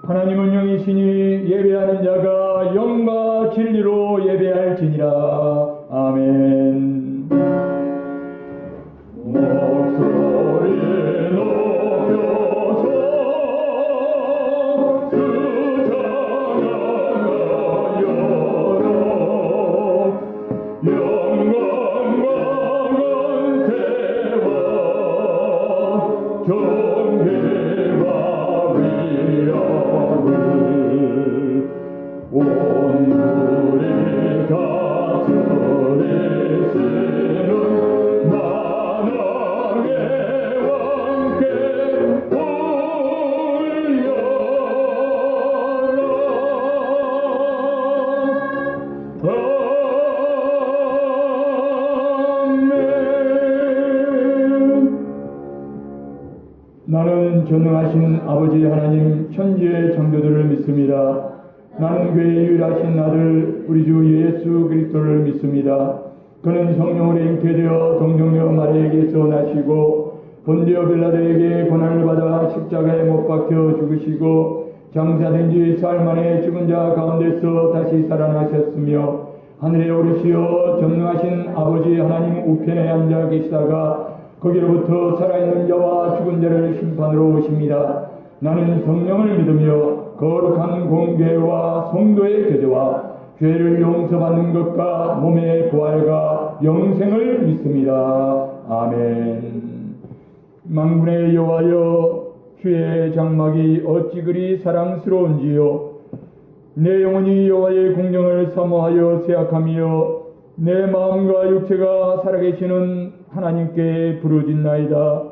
하나님은 영이시니 예배하는 자가 영과 진리로 예배할지니라. 아멘. 목소리 높여서 나는 전능하신 아버지 하나님 천지의 창조주를 믿습니다. 나는 그의 유일하신 아들 우리 주 예수 그리스도를 믿습니다. 그는 성령으로 잉태되어 동정녀 마리아에게서 나시고 본디오 빌라도에게 고난을 받아 십자가에 못 박혀 죽으시고 장사된 지 사흘 만에 죽은 자 가운데서 다시 살아나셨으며 하늘에 오르시어 전능하신 아버지 하나님 우편에 앉아 계시다가 거기로부터 살아있는 자와 죽은 자를 심판으로 오십니다. 나는 성령을 믿으며 거룩한 공교회와 성도의 교제와 죄를 용서받는 것과 몸의 부활과 영생을 믿습니다. 아멘. 만군의 여호와여, 주의 장막이 어찌 그리 사랑스러운지요. 내 영혼이 여호와의 공경을 사모하여 세약하며 내 마음과 육체가 살아계시는 하나님께 부르짖나이다.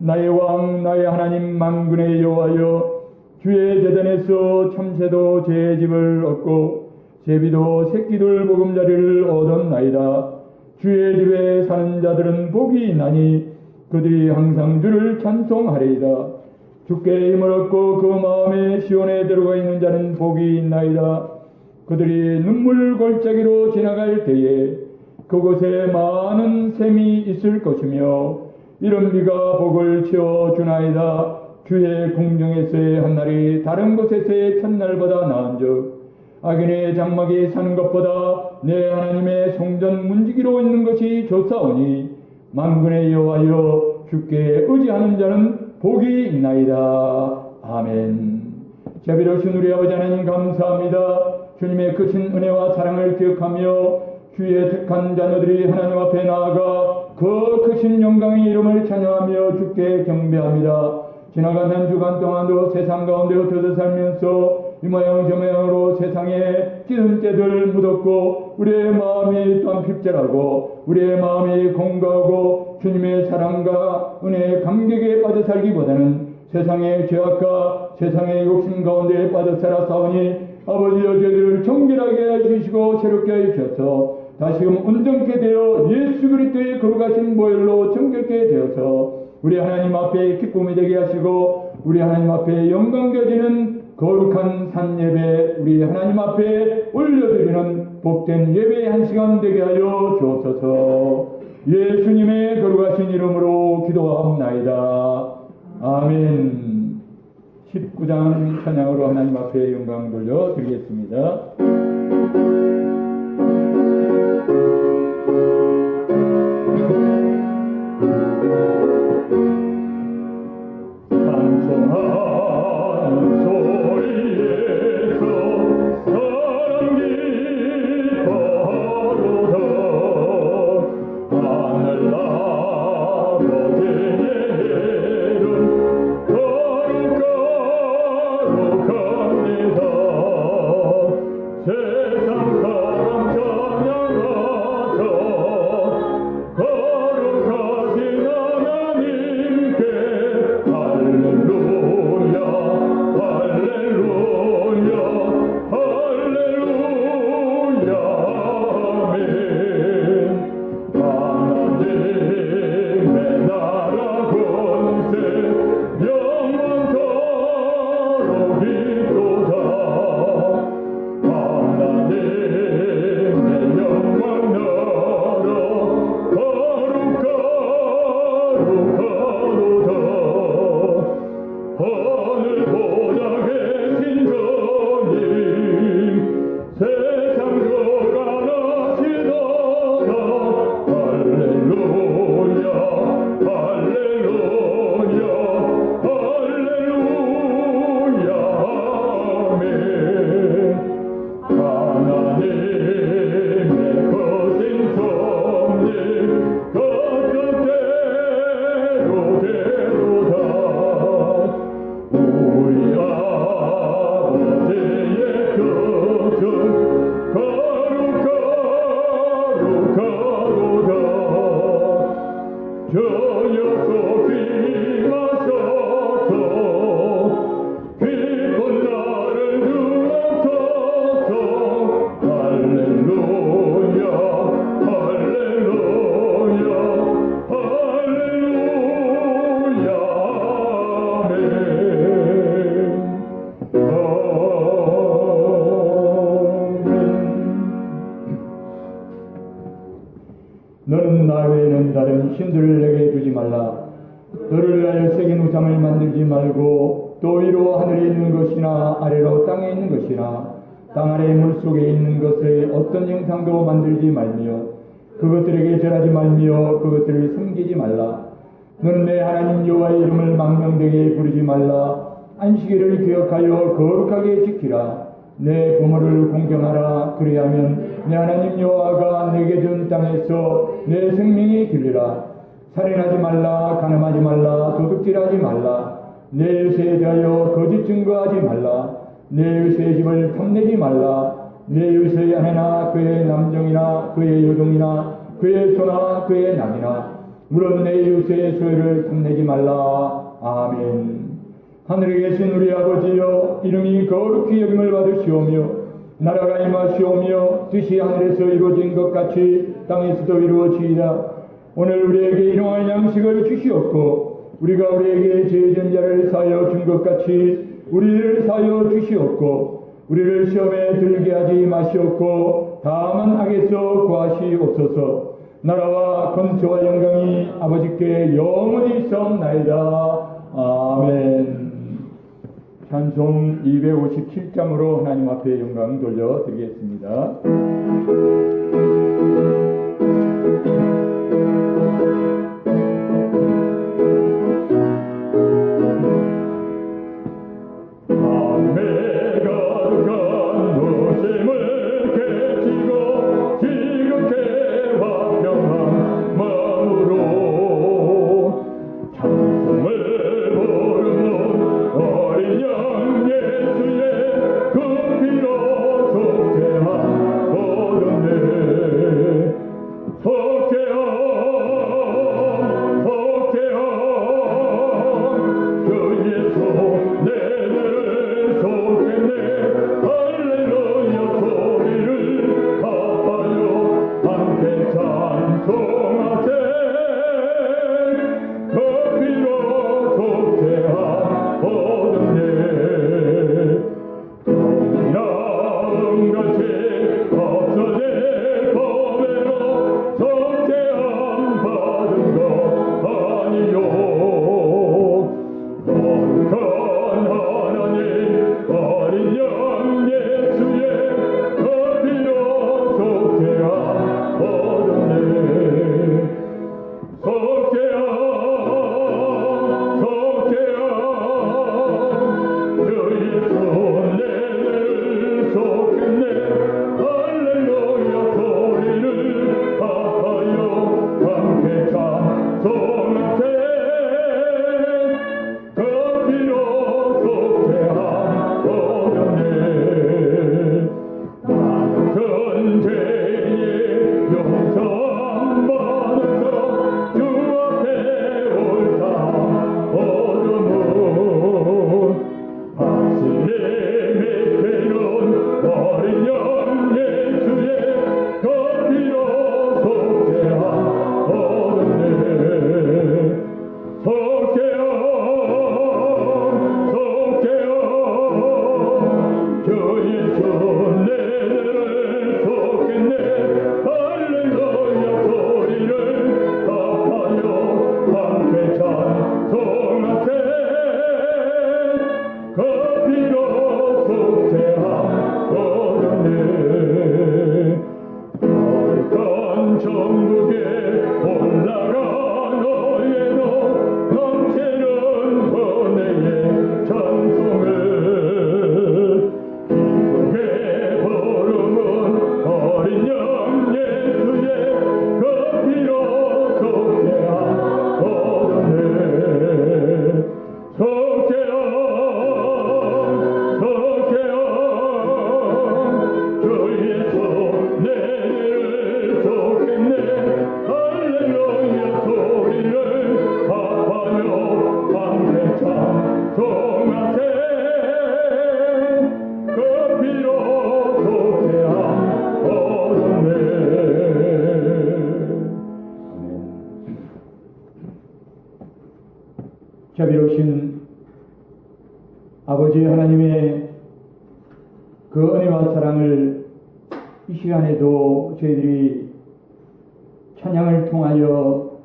나의 왕 나의 하나님 만군의 여호와여, 주의 제단에서 참새도 제 집을 얻고 제비도 새끼들 보금자리를 얻었나이다. 주의 집에 사는 자들은 복이 있나니 그들이 항상 주를 찬송하리이다. 주께 힘을 얻고 그 마음에 시온에 들어가 있는 자는 복이 있나이다. 그들이 눈물 골짜기로 지나갈 때에 그곳에 많은 샘이 있을 것이며 이런 비가 복을 채워주나이다. 주의 궁정에서의 한날이 다른 곳에서의 첫날보다 나은즉 악인의 장막에 사는 것보다 내 하나님의 성전 문지기로 있는 것이 좋사오니 만군의 여호와여, 주께 의지하는 자는 복이 있나이다. 아멘. 자비로우신 우리 아버지 하나님 감사합니다. 주님의 크신 은혜와 사랑을 기억하며 주의 택한 자녀들이 하나님 앞에 나아가 그 크신 영광의 이름을 찬양하며 주께 경배합니다. 지나간 한 주간 동안도 세상 가운데 흩어져 살면서 이 모양 저 모양으로 세상에 찌든 때들 묻었고 우리의 마음이 또한 핍절하고 우리의 마음이 공고하고 주님의 사랑과 은혜의 감격에 빠져 살기보다는 세상의 죄악과 세상의 욕심 가운데 빠져 살아 싸우니 아버지여, 저희들을 정결하게 해주시고 새롭게 해주셔서 다시금 온전케 되어 예수 그리스도의 거룩하신 보혈로 정결케 되어서 우리 하나님 앞에 기쁨이 되게 하시고 우리 하나님 앞에 영광 되어지는 거룩한 산예배 우리 하나님 앞에 올려드리는 복된 예배의 한 시간 되게 하여 주옵소서. 예수님의 거룩하신 이름으로 기도하옵나이다. 아멘. 19장 찬양으로 하나님 앞에 영광 돌려드리겠습니다. 거룩하신 하나님 우리 아버지의 뜻은 거룩하도다. 저 녀석 귀하셔서 기쁜 날을 두어서서 할렐루야 할렐루야 할렐루야 아멘. 너는 나 외에는 다른 신들을 내게 두지 말라. 너를 위하여 새긴 우상을 만들지 말고 또 위로 하늘에 있는 것이나 아래로 땅에 있는 것이나 땅 아래 물속에 있는 것의 어떤 형상도 만들지 말며 그것들에게 절하지 말며 그것들을 섬기지 말라. 너는 내 하나님 여호와의 이름을 망명되게 부르지 말라. 안식일을 기억하여 거룩하게 지키라. 내 부모를 공경하라. 그리하면 내 하나님 여호와가 내게 준 땅에서 내 생명이 길리라. 살인하지 말라. 간음하지 말라. 도둑질하지 말라. 내 의사에 대하여 거짓 증거하지 말라. 내 의사의 집을 탐내지 말라. 내 의사의 아내나 그의 남종이나 그의 여종이나 그의 소나 그의 낙이나 물론 내 의사의 소유를 탐내지 말라. 아멘. 하늘에 계신 우리 아버지여, 이름이 거룩히 여김을 받으시오며 나라가 임하시오며 뜻이 하늘에서 이루어진 것 같이 땅에서도 이루어지이다. 오늘 우리에게 일용할 양식을 주시옵고 우리가 우리에게 죄진 자를 사하여 준 것 같이 우리를 사하여 주시옵고 우리를 시험에 들게 하지 마시옵고 다만 악에서 구하시옵소서. 나라와 권세와 영광이 아버지께 영원히 있사옵나이다. 아멘. 찬송 257장으로 하나님 앞에 영광 돌려드리겠습니다. 전국에 올라가 너의 너 넘쳐 자비로우신 아버지 하나님의 그 은혜와 사랑을 이 시간에도 저희들이 찬양을 통하여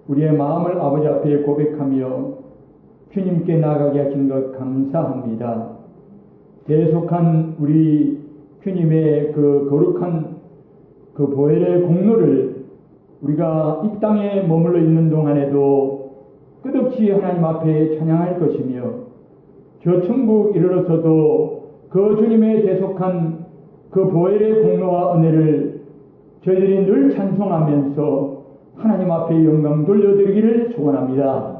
우리의 마음을 아버지 앞에 고백하며 주님께 나아가게 하신 것 감사합니다. 대속한 우리 주님의 그 거룩한 그 보혈의 공로를 우리가 이 땅에 머물러 있는 동안에도 끝없이 하나님 앞에 찬양할 것이며 저 천국 이르러서도 그 주님의 대속한 그 보혈의 공로와 은혜를 저희들이 늘 찬송하면서 하나님 앞에 영광 돌려드리기를 소원합니다.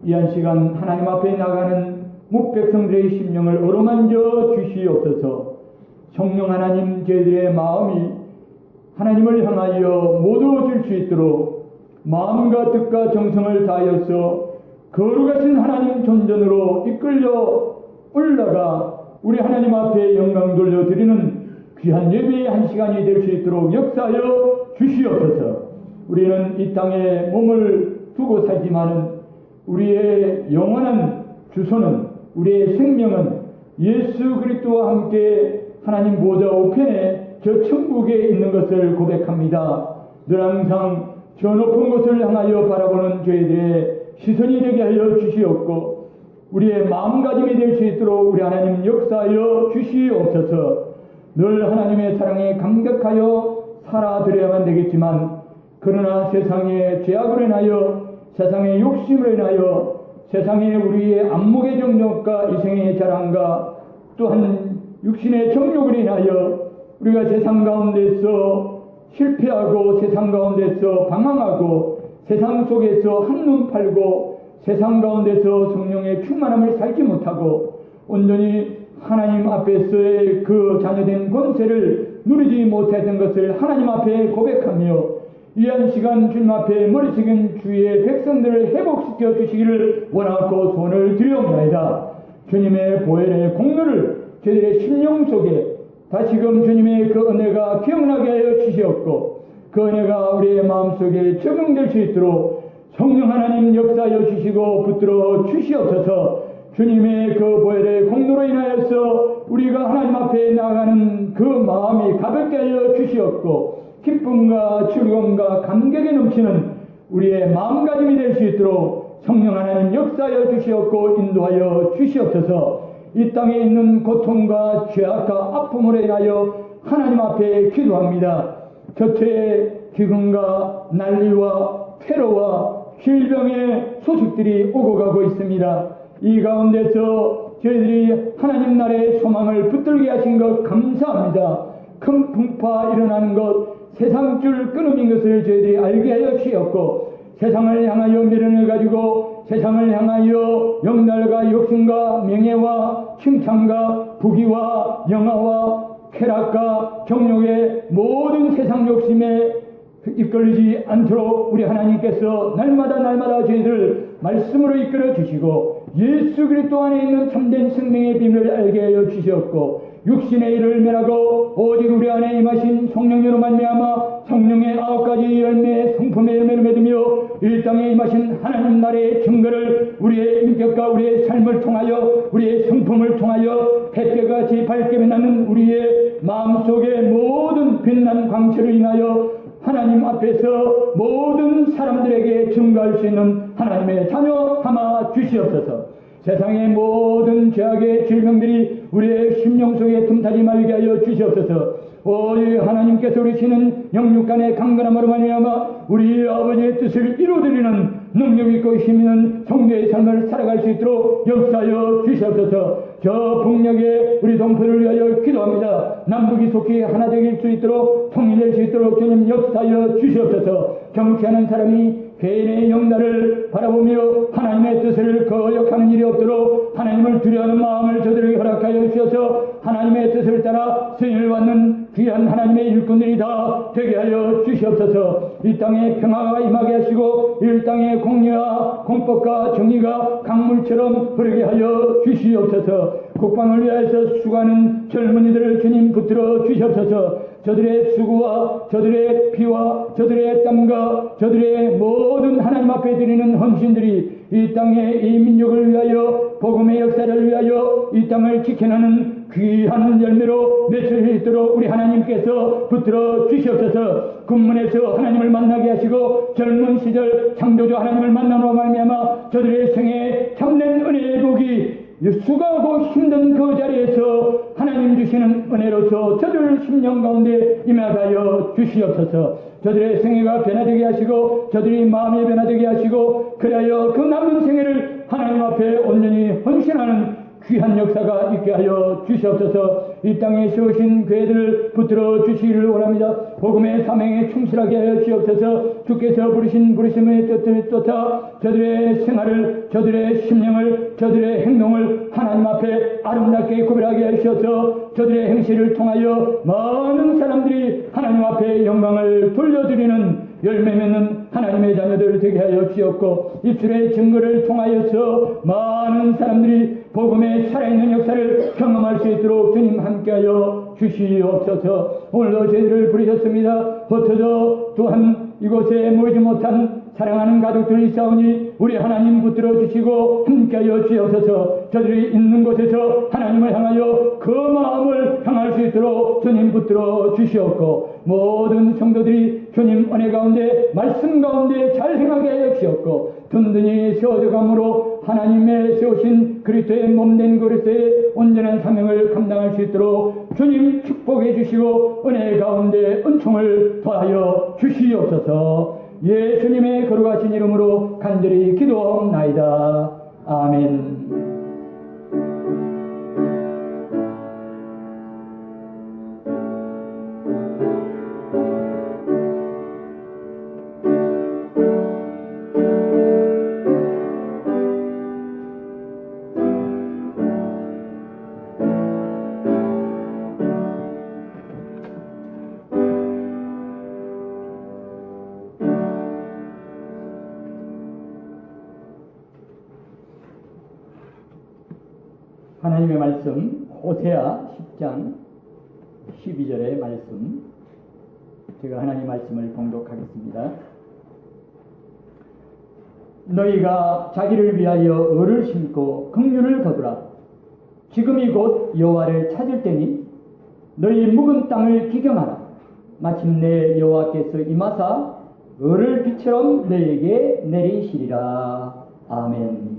이 한 시간 하나님 앞에 나가는 묵백성들의 심령을 어루만져 주시옵소서. 성령 하나님, 저희들의 마음이 하나님을 향하여 모두 줄 수 있도록 마음과 뜻과 정성을 다하여서 거룩하신 하나님 존전으로 이끌려 올라가 우리 하나님 앞에 영광 돌려드리는 귀한 예배의 한 시간이 될 수 있도록 역사하여 주시옵소서. 우리는 이 땅에 몸을 두고 살지만은 우리의 영원한 주소는, 우리의 생명은 예수 그리스도와 함께 하나님 보좌 우편에 저 천국에 있는 것을 고백합니다. 늘 항상 저 높은 곳을 향하여 바라보는 저희들의 시선이 되게 하여 주시옵고 우리의 마음가짐이 될 수 있도록 우리 하나님 역사하여 주시옵소서. 늘 하나님의 사랑에 감격하여 살아드려야만 되겠지만 그러나 세상의 죄악으로 인하여, 세상의 욕심으로 인하여, 세상의 우리의 안목의 정욕과 이생의 자랑과 또한 육신의 정욕으로 인하여 우리가 세상 가운데서 실패하고 세상 가운데서 방황하고 세상 속에서 한눈 팔고 세상 가운데서 성령의 충만함을 살지 못하고 온전히 하나님 앞에서의 그 자녀된 권세를 누리지 못했던 것을 하나님 앞에 고백하며 이 한 시간 주님 앞에 머리 숙인 주의 백성들을 회복시켜 주시기를 원하고 소원을 드리옵나이다. 주님의 보혈의 공로를 저희들의 심령 속에 다시금 주님의 그 은혜가 기억나게 하여 주시옵고 그 은혜가 우리의 마음속에 적용될 수 있도록 성령 하나님 역사하여 주시고 붙들어 주시옵소서. 주님의 그 보혈의 공로로 인하여서 우리가 하나님 앞에 나아가는 그 마음이 가볍게 하여 주시옵고 기쁨과 즐거움과 감격에 넘치는 우리의 마음가짐이 될 수 있도록 성령 하나님 역사하여 주시옵고 인도하여 주시옵소서. 이 땅에 있는 고통과 죄악과 아픔으로 인하여 하나님 앞에 기도합니다. 저체의 기근과 난리와 테러와 질병의 소식들이 오고 가고 있습니다. 이 가운데서 저희들이 하나님 나라의 소망을 붙들게 하신 것 감사합니다. 큰 풍파 일어나는 것, 세상줄 끊어진 것을 저희들이 알게 하여 주시옵고 세상을 향하여 미련을 가지고 세상을 향하여 영달과 욕심과 명예와 칭찬과 부귀와 영화와 쾌락과 정욕의 모든 세상 욕심에 이끌리지 않도록 우리 하나님께서 날마다 저희들 말씀으로 이끌어 주시고 예수 그리스도 안에 있는 참된 생명의 비밀을 알게 하여 주셨고 육신의 일을 멸하고 오직 우리 안에 임하신 성령으로 말미암아 성령의 9가지 열매 성품의 열매를 맺으며 이 땅에 임하신 하나님 나라의 증거를 우리의 인격과 우리의 삶을 통하여 우리의 성품을 통하여 햇볕같이 밝게 빛나는 우리의 마음속의 모든 빛난 광채를 인하여 하나님 앞에서 모든 사람들에게 증거할 수 있는 하나님의 자녀 삼아 주시옵소서. 세상의 모든 죄악의 질병들이 우리의 심령 속에 틈타지 말게 하여 주시옵소서. 오직 하나님께서 우리시는 영육간의 강건함으로 말미암아 우리 아버지의 뜻을 이루어드리는 능력 있고 힘 있는 성도의 삶을 살아갈 수 있도록 역사하여 주시옵소서. 저 북녘에 우리 동포를 위하여 기도합니다. 남북이 속히 하나 되길 수 있도록 통일될 수 있도록 주님 역사하여 주시옵소서. 정치하는 사람이 개인의 영달을 바라보며 하나님의 뜻을 거역하는 일이 없도록 하나님을 두려워하는 마음을 저들에게 허락하여 주셔서 하나님의 뜻을 따라 승인을 받는 귀한 하나님의 일꾼들이 다 되게 하여 주시옵소서. 이 땅에 평화가 임하게 하시고 이 땅에 공의와 공법과 정의가 강물처럼 흐르게 하여 주시옵소서. 국방을 위하여서 수고하는 젊은이들을 주님 붙들어 주시옵소서. 저들의 수고와 저들의 피와 저들의 땀과 저들의 모든 하나님 앞에 드리는 헌신들이 이 땅의 이 민족을 위하여 복음의 역사를 위하여 이 땅을 지켜내는 귀한 열매로 맺을 수 있도록 우리 하나님께서 붙들어 주시옵소서. 군문에서 하나님을 만나게 하시고 젊은 시절 창조주 하나님을 만남으로 말미암아 저들의 생에 참된 은혜의 복이 수고하고 힘든 그 자리에서 하나님 주시는 은혜로서 저들 심령 가운데 임하여 주시옵소서. 저들의 생애가 변화되게 하시고 저들이 마음이 변화되게 하시고 그리하여 그 남은 생애를 하나님 앞에 온전히 헌신하는 귀한 역사가 있게 하여 주시옵소서. 이 땅에 세우신 교회들을 붙들어 주시기를 원합니다. 복음의 사명에 충실하게 하여 주시옵소서. 주께서 부르신 부르심의 뜻을 쫓아 저들의 생활을 저들의 심령을 저들의 행동을 하나님 앞에 아름답게 구별하게 하셔서 저들의 행실을 통하여 많은 사람들이 하나님 앞에 영광을 돌려드리는 열매 맺는 하나님의 자녀들 되게 하여 주시옵고 입술의 증거를 통하여서 많은 사람들이 복음의 살아있는 역사를 경험할 수 있도록 주님 함께하여 주시옵소서. 오늘도 저희들을 부르셨습니다. 흩어져 또한 이곳에 모이지 못한 사랑하는 가족들이 있사오니 우리 하나님 붙들어 주시고 함께하여 주옵소서. 저들이 있는 곳에서 하나님을 향하여 그 마음을 향할 수 있도록 주님 붙들어 주시옵고 모든 성도들이 주님 은혜 가운데 말씀 가운데 잘 행하게 하여 주시옵고 든든히 세워져 감으로 하나님의 세우신 그리스도의 몸된 그리스도의 온전한 사명을 감당할 수 있도록 주님 축복해 주시고 은혜 가운데 은총을 더하여 주시옵소서. 예수님의 거룩하신 이름으로 간절히 기도하옵나이다. 아멘. 하나님의 말씀 호세아 10장 12절의 말씀, 제가 하나님의 말씀을 봉독하겠습니다. 너희가 자기를 위하여 을을 심고 긍휼을 거두라. 지금이 곧 여호와를 찾을 때니 너희 묵은 땅을 기경하라. 마침내 여호와께서 임하사 을을 빛처럼 너희에게 내리시리라. 아멘.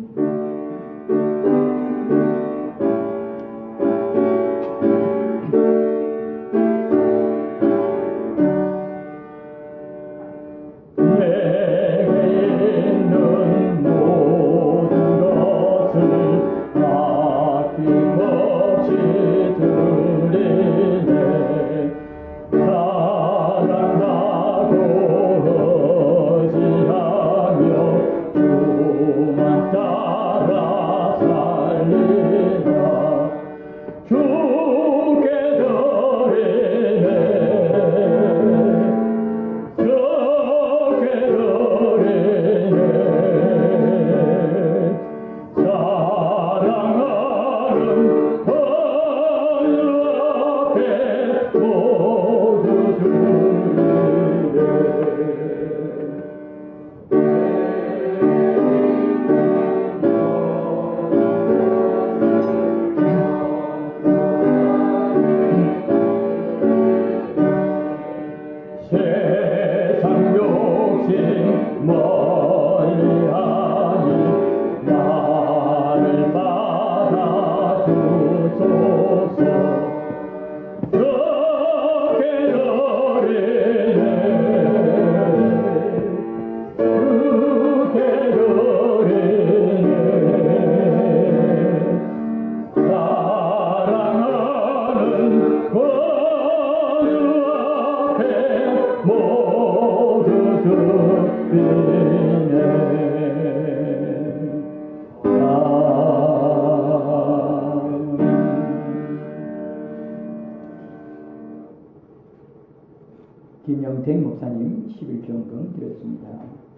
김영택 목사님 11조원금 드렸습니다.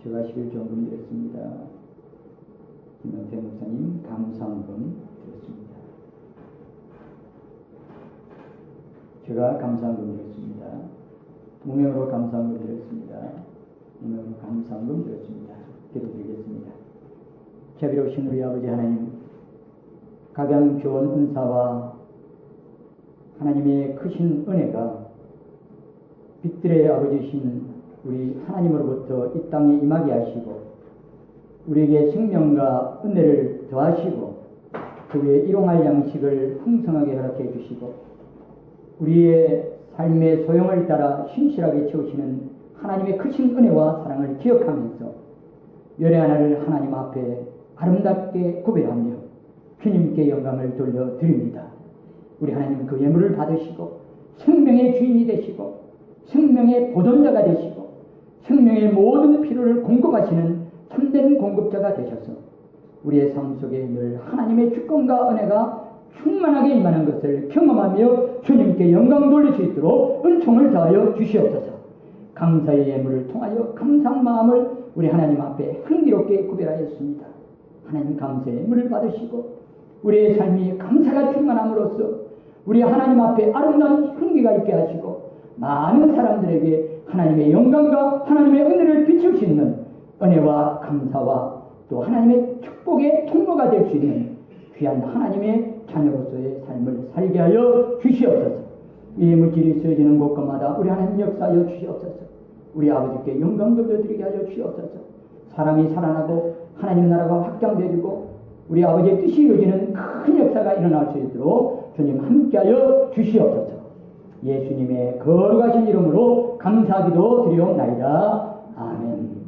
제가 11조원금 드렸습니다. 김영택 목사님 감사원금 드렸습니다. 제가 감사한금 드렸습니다. 무명으로 감사한금 드렸습니다. 무명으로 감사한금 드렸습니다. 기도드리겠습니다. 자비로우신 우리 아버지 하나님, 각양 좋은 은사와 하나님의 크신 은혜가 빛들의 아버지신 우리 하나님으로부터 이 땅에 임하게 하시고 우리에게 생명과 은혜를 더하시고 그 위에 일용할 양식을 풍성하게 허락해 주시고 우리의 삶의 소용을 따라 신실하게 채우시는 하나님의 크신 은혜와 사랑을 기억하면서 열의 하나를 하나님 앞에 아름답게 구별하며 주님께 영광을 돌려드립니다. 우리 하나님 그 예물을 받으시고 생명의 주인이 되시고 생명의 보존자가 되시고 생명의 모든 필요를 공급하시는 참된 공급자가 되셔서 우리의 삶 속에 늘 하나님의 주권과 은혜가 충만하게 임하는 것을 경험하며 주님께 영광 돌릴 수 있도록 은총을 더하여 주시옵소서. 감사의 예물을 통하여 감사한 마음을 우리 하나님 앞에 흥기롭게 구별하였습니다. 하나님 감사의 예물을 받으시고 우리의 삶이 감사가 충만함으로써 우리 하나님 앞에 아름다운 흥기가 있게 하시고 많은 사람들에게 하나님의 영광과 하나님의 은혜를 비출 수 있는 은혜와 감사와 또 하나님의 축복의 통로가 될 수 있는 귀한 하나님의 자녀로서의 삶을 살게 하여 주시옵소서. 이 물질이 쓰여지는 곳마다 우리 하나님 역사하여 주시옵소서. 우리 아버지께 영광 돌려드리게 하여 주시옵소서. 사랑이 살아나고 하나님 나라가 확장되고 우리 아버지의 뜻이 이루어지는 큰 역사가 일어날 수 있도록 주님 함께하여 주시옵소서. 예수님의 거룩하신 이름으로 감사기도 드리옵나이다. 아멘.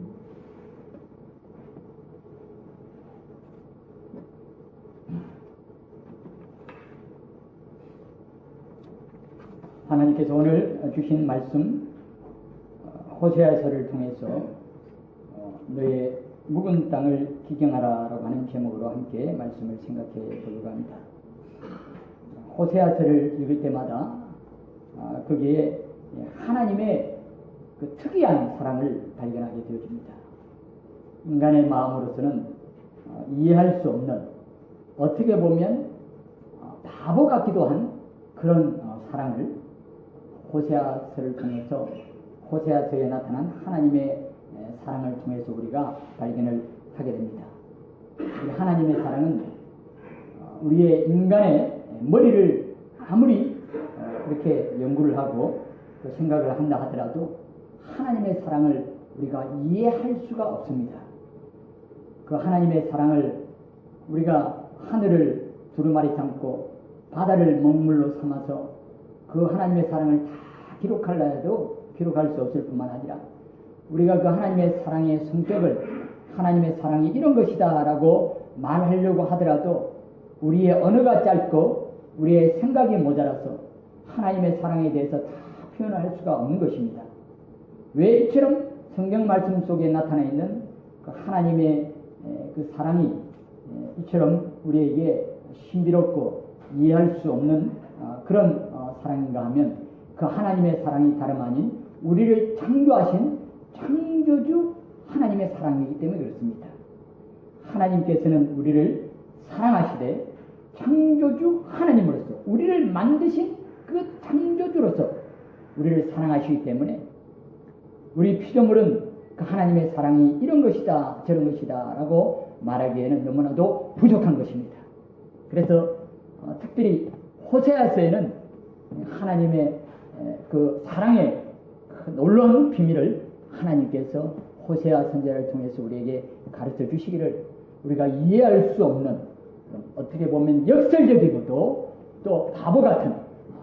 하나님께서 오늘 주신 말씀 호세아서를 통해서 너의 묵은 땅을 기경하라라고 하는 제목으로 함께 말씀을 생각해 보려고 합니다. 호세아서를 읽을 때마다 거기에 하나님의 그 특이한 사랑을 발견하게 되어집니다. 인간의 마음으로서는 이해할 수 없는, 어떻게 보면 바보 같기도 한 그런 사랑을 호세아서를 통해서, 호세아서에 나타난 하나님의 사랑을 통해서 우리가 발견을 하게 됩니다. 이 하나님의 사랑은 우리의 인간의 머리를 아무리 이렇게 연구를 하고 또 생각을 한다 하더라도 하나님의 사랑을 우리가 이해할 수가 없습니다. 그 하나님의 사랑을 우리가 하늘을 두루마리 삼고 바다를 먹물로 삼아서 그 하나님의 사랑을 다 기록하려 해도 기록할 수 없을 뿐만 아니라 우리가 그 하나님의 사랑의 성격을, 하나님의 사랑이 이런 것이다 라고 말하려고 하더라도 우리의 언어가 짧고 우리의 생각이 모자라서 하나님의 사랑에 대해서 다 표현할 수가 없는 것입니다. 왜 이처럼 성경 말씀 속에 나타나 있는 그 하나님의 그 사랑이 이처럼 우리에게 신비롭고 이해할 수 없는 그런 사랑인가 하면 그 하나님의 사랑이 다름 아닌 우리를 창조하신 창조주 하나님의 사랑이기 때문에 그렇습니다. 하나님께서는 우리를 사랑하시되 창조주 하나님으로서 우리를 만드신 그 창조주로서 우리를 사랑하시기 때문에 우리 피조물은 그 하나님의 사랑이 이런 것이다 저런 것이다 라고 말하기에는 너무나도 부족한 것입니다. 그래서 특별히 호세아서에는 하나님의 그 사랑의 그 놀라운 비밀을 하나님께서 호세아 선지자를 통해서 우리에게 가르쳐 주시기를 우리가 이해할 수 없는, 어떻게 보면 역설적이고도 또 바보 같은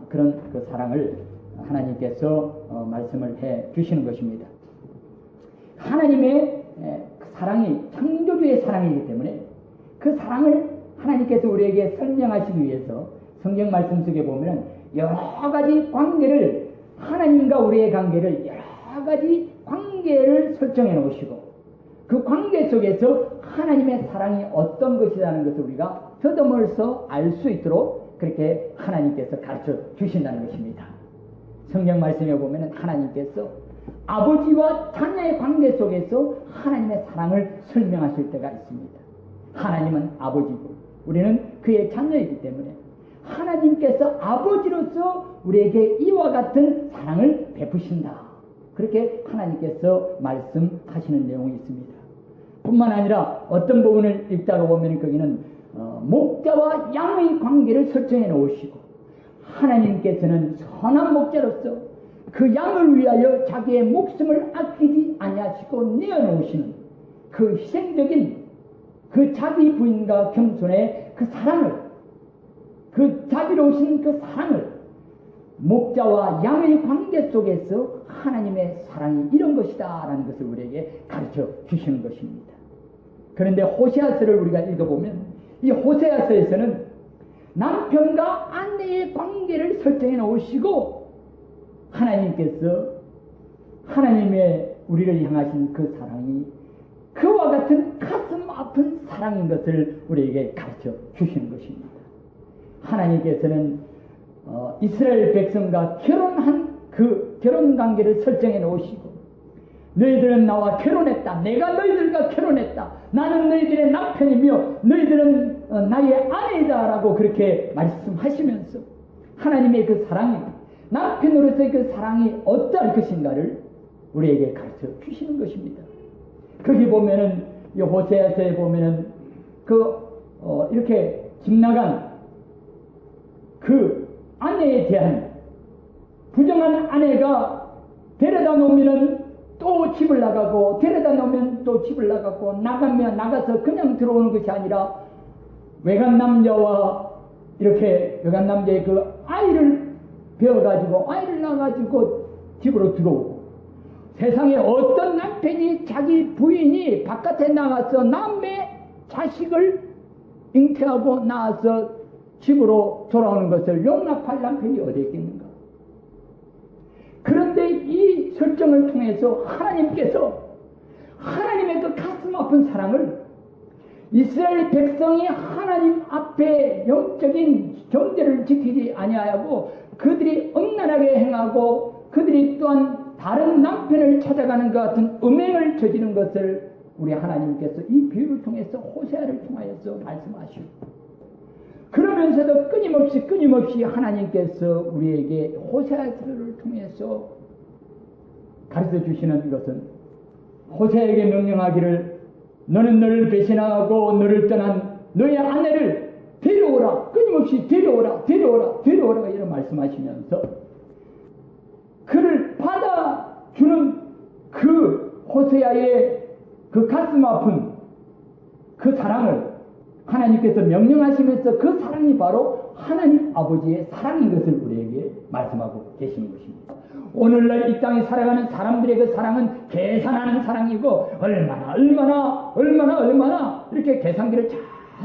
그런 그 사랑을 하나님께서 말씀을 해 주시는 것입니다. 하나님의 그 사랑이 창조주의 사랑이기 때문에 그 사랑을 하나님께서 우리에게 설명하시기 위해서 성경 말씀 속에 보면 여러 가지 관계를, 하나님과 우리의 관계를 여러 가지 관계를 설정해 놓으시고 그 관계 속에서 하나님의 사랑이 어떤 것이라는 것을 우리가 더듬어서 알 수 있도록 그렇게 하나님께서 가르쳐 주신다는 것입니다. 성경 말씀에 보면 하나님께서 아버지와 자녀의 관계 속에서 하나님의 사랑을 설명하실 때가 있습니다. 하나님은 아버지고 우리는 그의 자녀이기 때문에 하나님께서 아버지로서 우리에게 이와 같은 사랑을 베푸신다. 그렇게 하나님께서 말씀하시는 내용이 있습니다. 뿐만 아니라 어떤 부분을 읽다가 보면 거기는 목자와 양의 관계를 설정해 놓으시고, 하나님께서는 선한 목자로서 그 양을 위하여 자기의 목숨을 아끼지 아니하시고 내어놓으시는 그 희생적인 그 자기 부인과 겸손의 그 사랑을, 그 자비로우신 그 사랑을 목자와 양의 관계 속에서 하나님의 사랑이 이런 것이다 라는 것을 우리에게 가르쳐 주시는 것입니다. 그런데 호세아서를 우리가 읽어보면 이 호세아서에서는 남편과 아내의 관계를 설정해 놓으시고 하나님께서 하나님의 우리를 향하신 그 사랑이 그와 같은 가슴 아픈 사랑인 것을 우리에게 가르쳐 주시는 것입니다. 하나님께서는 이스라엘 백성과 결혼한 그 결혼 관계를 설정해 놓으시고, 너희들은 나와 결혼했다, 내가 너희들과 결혼했다, 나는 너희들의 남편이며 너희들은 나의 아내이다 라고 그렇게 말씀하시면서 하나님의 그 사랑이, 남편으로서의 그 사랑이 어떠할 것인가를 우리에게 가르쳐 주시는 것입니다. 거기 보면은 이 호세아서에 보면은 이렇게 집 나간 그 아내에 대한 부정한 아내가 데려다 놓으면은 또 집을 나가고, 데려다 놓으면 또 집을 나가고, 나가면 나가서 그냥 들어오는 것이 아니라 외간 남자와 이렇게 외간 남자의 그 아이를 배워가지고 아이를 낳아가지고 집으로 들어오고, 세상에 어떤 남편이 자기 부인이 바깥에 나가서 남의 자식을 잉태하고 낳아서 집으로 돌아오는 것을 용납할 남편이 어디 있겠는가? 그런데 이 설정을 통해서 하나님께서 하나님의 그 가슴 아픈 사랑을 이스라엘 백성이 하나님 앞에 영적인 경제를 지키지 아니하고 그들이 음란하게 행하고 그들이 또한 다른 남편을 찾아가는 것 같은 음행을 저지른 것을 우리 하나님께서 이 비유를 통해서 호세아를 통하여서 말씀하시고, 그러면서도 끊임없이 하나님께서 우리에게 호세아서를 통해서 가르쳐 주시는 것은, 호세아에게 명령하기를 너는 너를 배신하고 너를 떠난 너의 아내를 데려오라, 끊임없이 데려오라 이런 말씀하시면서 그를 받아주는 그 호세아의 그 가슴 아픈 그 사랑을 하나님께서 명령하시면서 그 사랑이 바로 하나님 아버지의 사랑인 것을 우리에게 말씀하고 계시는 것입니다. 오늘날 이 땅에 살아가는 사람들의 그 사랑은 계산하는 사랑이고, 얼마나 이렇게 계산기를 잘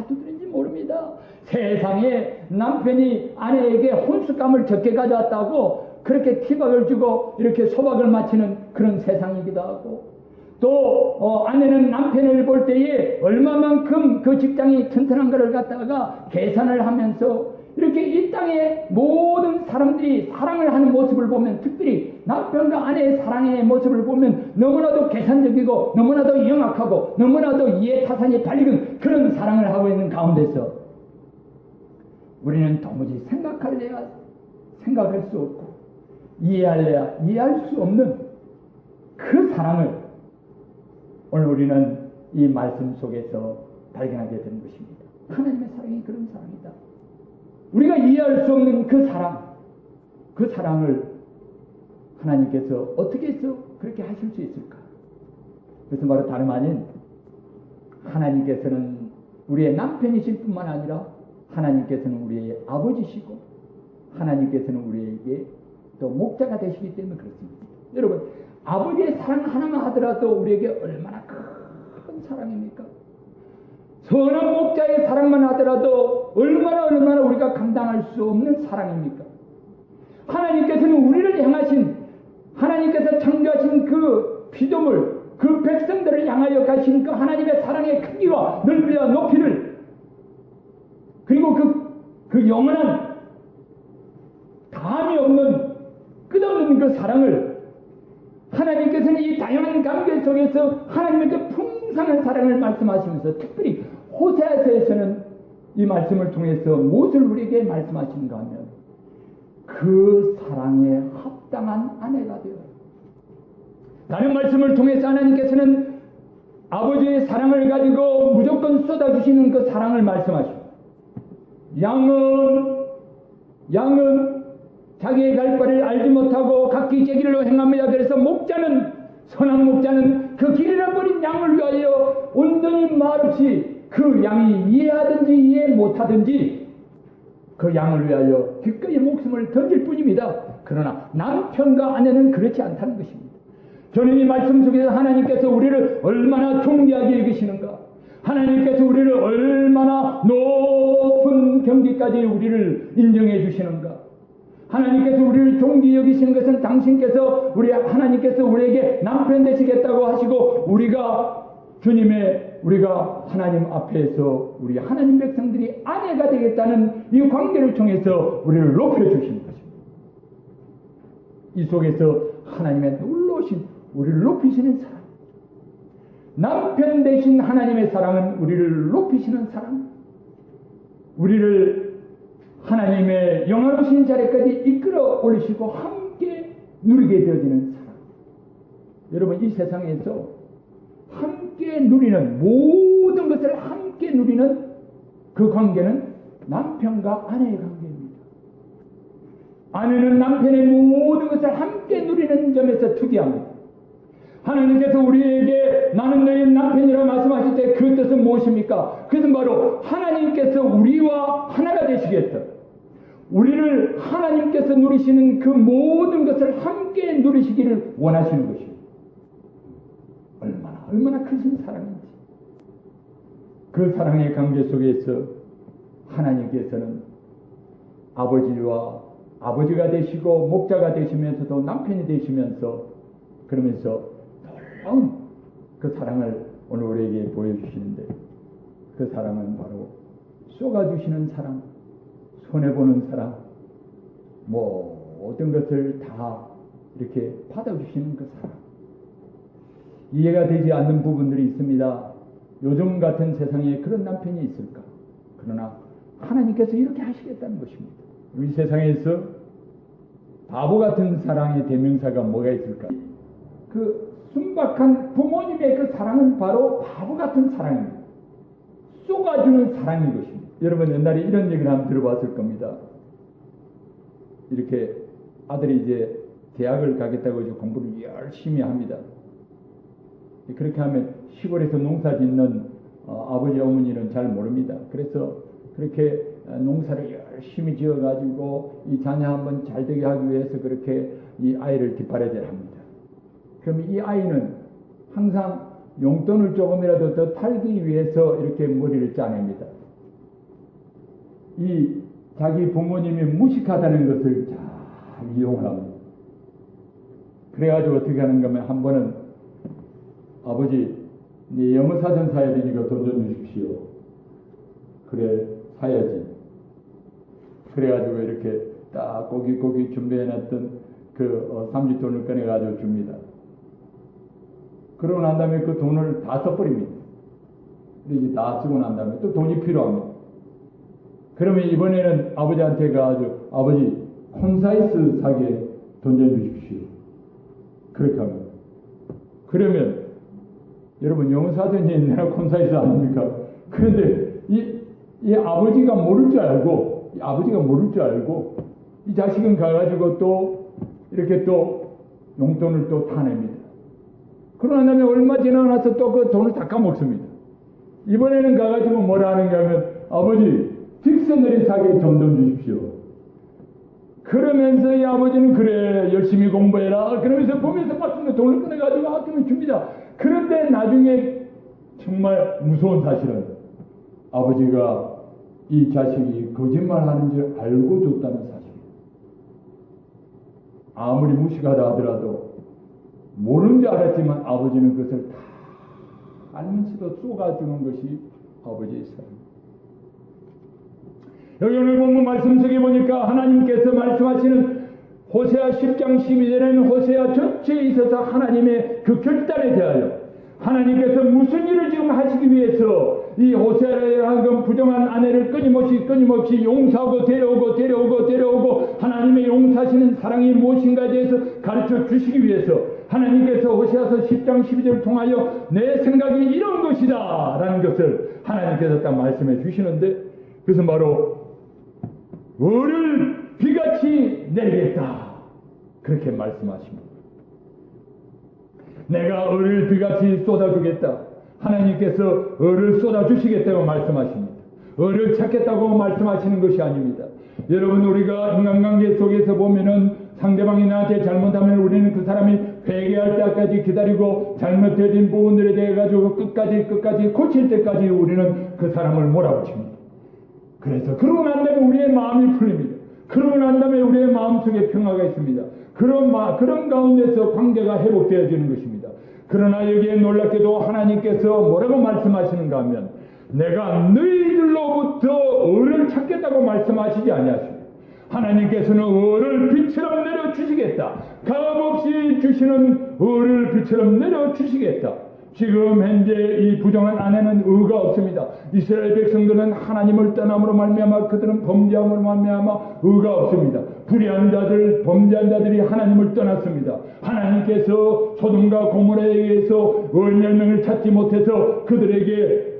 두드리는지 모릅니다. 세상에 남편이 아내에게 혼수감을 적게 가져왔다고 그렇게 티박을 주고 이렇게 소박을 마치는 그런 세상이기도 하고, 또 아내는 남편을 볼 때에 얼마만큼 그 직장이 튼튼한 것을 갖다가 계산을 하면서 이렇게 이 땅의 모든 사람들이 사랑을 하는 모습을 보면, 특별히 남편과 아내의 사랑의 모습을 보면 너무나도 계산적이고 너무나도 영악하고 너무나도 이해타산이 달리는 그런 사랑을 하고 있는 가운데서 우리는 도무지 생각할 수 없고 이해할 수 없는 그 사랑을 오늘 우리는 이 말씀 속에서 발견하게 되는 것입니다. 하나님의 사랑이 그런 사랑이다. 우리가 이해할 수 없는 그 사랑을 하나님께서 어떻게 해서 그렇게 하실 수 있을까? 그래서 바로 다름 아닌 하나님께서는 우리의 남편이실 뿐만 아니라 하나님께서는 우리의 아버지시고 하나님께서는 우리에게 또 목자가 되시기 때문에 그렇습니다. 여러분, 아버지의 사랑 하나만 하더라도 우리에게 얼마나 큰 사랑입니까? 선한 목자의 사랑만 하더라도 얼마나 우리가 감당할 수 없는 사랑입니까? 하나님께서는 우리를 향하신, 하나님께서 창조하신 그 피조물, 그 백성들을 향하여 가신 그 하나님의 사랑의 크기와 넓이와 높이를, 그리고 그 영원한 감이 없는 끝없는 그 사랑을 하나님께서는 이 다양한 관계 속에서 하나님의 그 풍성한 사랑을 말씀하시면서 특별히 호세아서에서는 이 말씀을 통해서 무엇을 우리에게 말씀하시는가 하면 그 사랑에 합당한 아내가 되어라. 다른 말씀을 통해서 하나님께서는 아버지의 사랑을 가지고 무조건 쏟아주시는 그 사랑을 말씀하시고, 양은 자기의 갈 바를 알지 못하고 각기 제 길로 행합니다. 그래서 선한 목자는 그 길을 버린 양을 위하여 온전히 말없이 그 양이 이해하든지 이해 못하든지 그 양을 위하여 기꺼이 목숨을 던질 뿐입니다. 그러나 남편과 아내는 그렇지 않다는 것입니다. 저는 이 말씀 속에서 하나님께서 우리를 얼마나 존귀하게 여기시는가, 하나님께서 우리를 얼마나 높은 경지까지 우리를 인정해 주시는가, 하나님께서 우리를 존귀 여기시는 것은 하나님께서 우리에게 남편 되시겠다고 하시고 우리가 하나님 앞에서 우리 하나님 백성들이 아내가 되겠다는 이 관계를 통해서 우리를 높여주시는 것입니다. 이 속에서 하나님의 우리를 높이시는 사랑, 남편 되신 하나님의 사랑은 우리를 높이시는 사랑, 우리를 하나님의 영화로우신 자리까지 이끌어 올리시고 함께 누리게 되어지는 사랑. 여러분, 이 세상에서 함께 누리는, 모든 것을 함께 누리는 그 관계는 남편과 아내의 관계입니다. 아내는 남편의 모든 것을 함께 누리는 점에서 특이합니다. 하나님께서 우리에게 나는 너의 남편이라고 말씀하실 때 그 뜻은 무엇입니까? 그것은 바로 하나님께서 우리와 하나가 되시겠다, 우리를 하나님께서 누리시는 그 모든 것을 함께 누리시기를 원하시는 것입니다. 얼마나 크신 사랑인지. 그 사랑의 관계 속에서 하나님께서는 아버지가 되시고 목자가 되시면서도 남편이 되시면서, 그러면서 놀라운 그 사랑을 오늘 우리에게 보여주시는데, 그 사랑은 바로 쏟아주시는 사랑, 손해보는 사랑, 모든 것을 다 이렇게 받아주시는 그 사랑. 이해가 되지 않는 부분들이 있습니다. 요즘 같은 세상에 그런 남편이 있을까? 그러나 하나님께서 이렇게 하시겠다는 것입니다. 우리 세상에서 바보 같은 사랑의 대명사가 뭐가 있을까? 그 순박한 부모님의 그 사랑은 바로 바보 같은 사랑입니다. 쏟아주는 사랑인 것입니다. 여러분, 옛날에 이런 얘기를 한번 들어봤을 겁니다. 이렇게 아들이 이제 대학을 가겠다고 이제 공부를 열심히 합니다. 그렇게 하면 시골에서 농사 짓는 아버지 어머니는 잘 모릅니다. 그래서 그렇게 농사를 열심히 지어가지고 이 자녀 한번 잘 되게 하기 위해서 그렇게 이 아이를 뒷바라지를 합니다. 그러면 이 아이는 항상 용돈을 조금이라도 더 탈기 위해서 이렇게 머리를 짜냅니다. 이 자기 부모님이 무식하다는 것을 잘 이용을 합니다. 그래가지고 어떻게 하는가 하면 한 번은 아버지, 네 영어사전 사야 되니까 돈 좀 주십시오. 그래, 사야지. 그래가지고 이렇게 딱 고기 준비해놨던 그 삼지돈을 꺼내가지고 줍니다. 그러고 난 다음에 그 돈을 다 써버립니다. 이제 다 쓰고 난 다음에 또 돈이 필요합니다. 그러면 이번에는 아버지한테 가가지고 아버지, 콘사이스 사게 돈 좀 주십시오. 그렇게 합니다. 그러면 여러분, 영어사전이 옛날에 콘사이즈 아닙니까? 그런데 이 아버지가 모를 줄 알고, 이 자식은 가가지고 또 이렇게 또 용돈을 또 타냅니다. 그러고 나면 얼마 지나고 나서 또 그 돈을 다 까먹습니다. 이번에는 가가지고 뭐라 하는가 하면 아버지, 딕셔너리 사게 돈 좀 주십시오. 그러면서 이 아버지는 그래, 열심히 공부해라. 그러면서 보면서 막 돈을 꺼내가지고 아끼면 줍니다. 그런데 나중에 정말 무서운 사실은 아버지가 이 자식이 거짓말하는 줄 알고 줬다는 사실입니다. 아무리 무식하다 하더라도 모르는 줄 알았지만 아버지는 그것을 다 알면서도 쏘아주는 것이 아버지의 사랑입니다. 여기 오늘 본문 말씀 속에 보니까 하나님께서 말씀하시는 호세아 10장 12절에는 호세아 전체에 있어서 하나님의 그 결단에 대하여 하나님께서 무슨 일을 지금 하시기 위해서 이 호세아에 하여금 부정한 아내를 끊임없이 용서하고 데려오고 하나님의 용서하시는 사랑이 무엇인가에 대해서 가르쳐 주시기 위해서 하나님께서 호세아서 10장 12절을 통하여 내 생각이 이런 것이다 라는 것을 하나님께서 딱 말씀해 주시는데, 그것은 바로 을을 비같이 내리겠다 그렇게 말씀하십니다. 내가 을을 비같이 쏟아주겠다. 하나님께서 을을 쏟아주시겠다고 말씀하십니다. 을을 찾겠다고 말씀하시는 것이 아닙니다. 여러분, 우리가 인간관계 속에서 보면은 상대방이 나한테 잘못하면 우리는 그 사람이 회개할 때까지 기다리고 잘못된 부분들에 대해 가지고 끝까지 고칠 때까지 우리는 그 사람을 몰아붙입니다. 그래서 그러고 난 다음에 우리의 마음이 풀립니다. 그러고 난 다음에 우리의 마음속에 평화가 있습니다. 그런 가운데서 관계가 회복되어지는 것입니다. 그러나 여기에 놀랍게도 하나님께서 뭐라고 말씀하시는가 하면, 내가 너희들로부터 을을 찾겠다고 말씀하시지 아니하십니다. 하나님께서는 을을 빛처럼 내려주시겠다. 값없이 주시는 을을 빛처럼 내려주시겠다. 지금 현재 이 부정한 아내는 의가 없습니다. 이스라엘 백성들은 하나님을 떠남으로 말미암아 그들은 범죄함으로 말미암아 의가 없습니다. 불의한 자들, 범죄한 자들이 하나님을 떠났습니다. 하나님께서 소돔과 고모라에 의해서 열명을 찾지 못해서 그들에게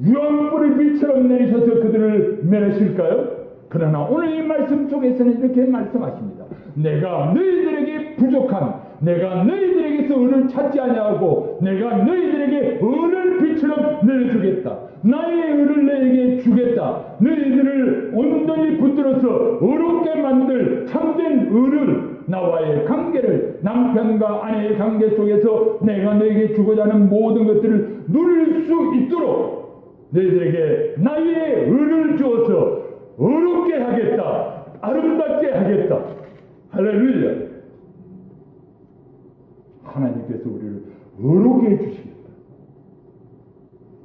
유황불을 빛처럼 내리셔서 그들을 멸하실까요? 그러나 오늘 이 말씀 속에서는 이렇게 말씀하십니다. 내가 너희들에게 부족한, 내가 너희들에게서 은을 찾지 아니하고 내가 너희들에게 은을 빛처럼 내려주겠다. 나의 은을 너희에게 주겠다. 너희들을 온전히 붙들어서 의롭게 만들 참된 은을, 나와의 관계를, 남편과 아내의 관계 속에서 내가 너희에게 주고자 하는 모든 것들을 누릴 수 있도록 너희들에게 나의 은을 주어서 의롭게 하겠다. 아름답게 하겠다. 할렐루야. 하나님께서 우리를 의롭게 해주시겠다.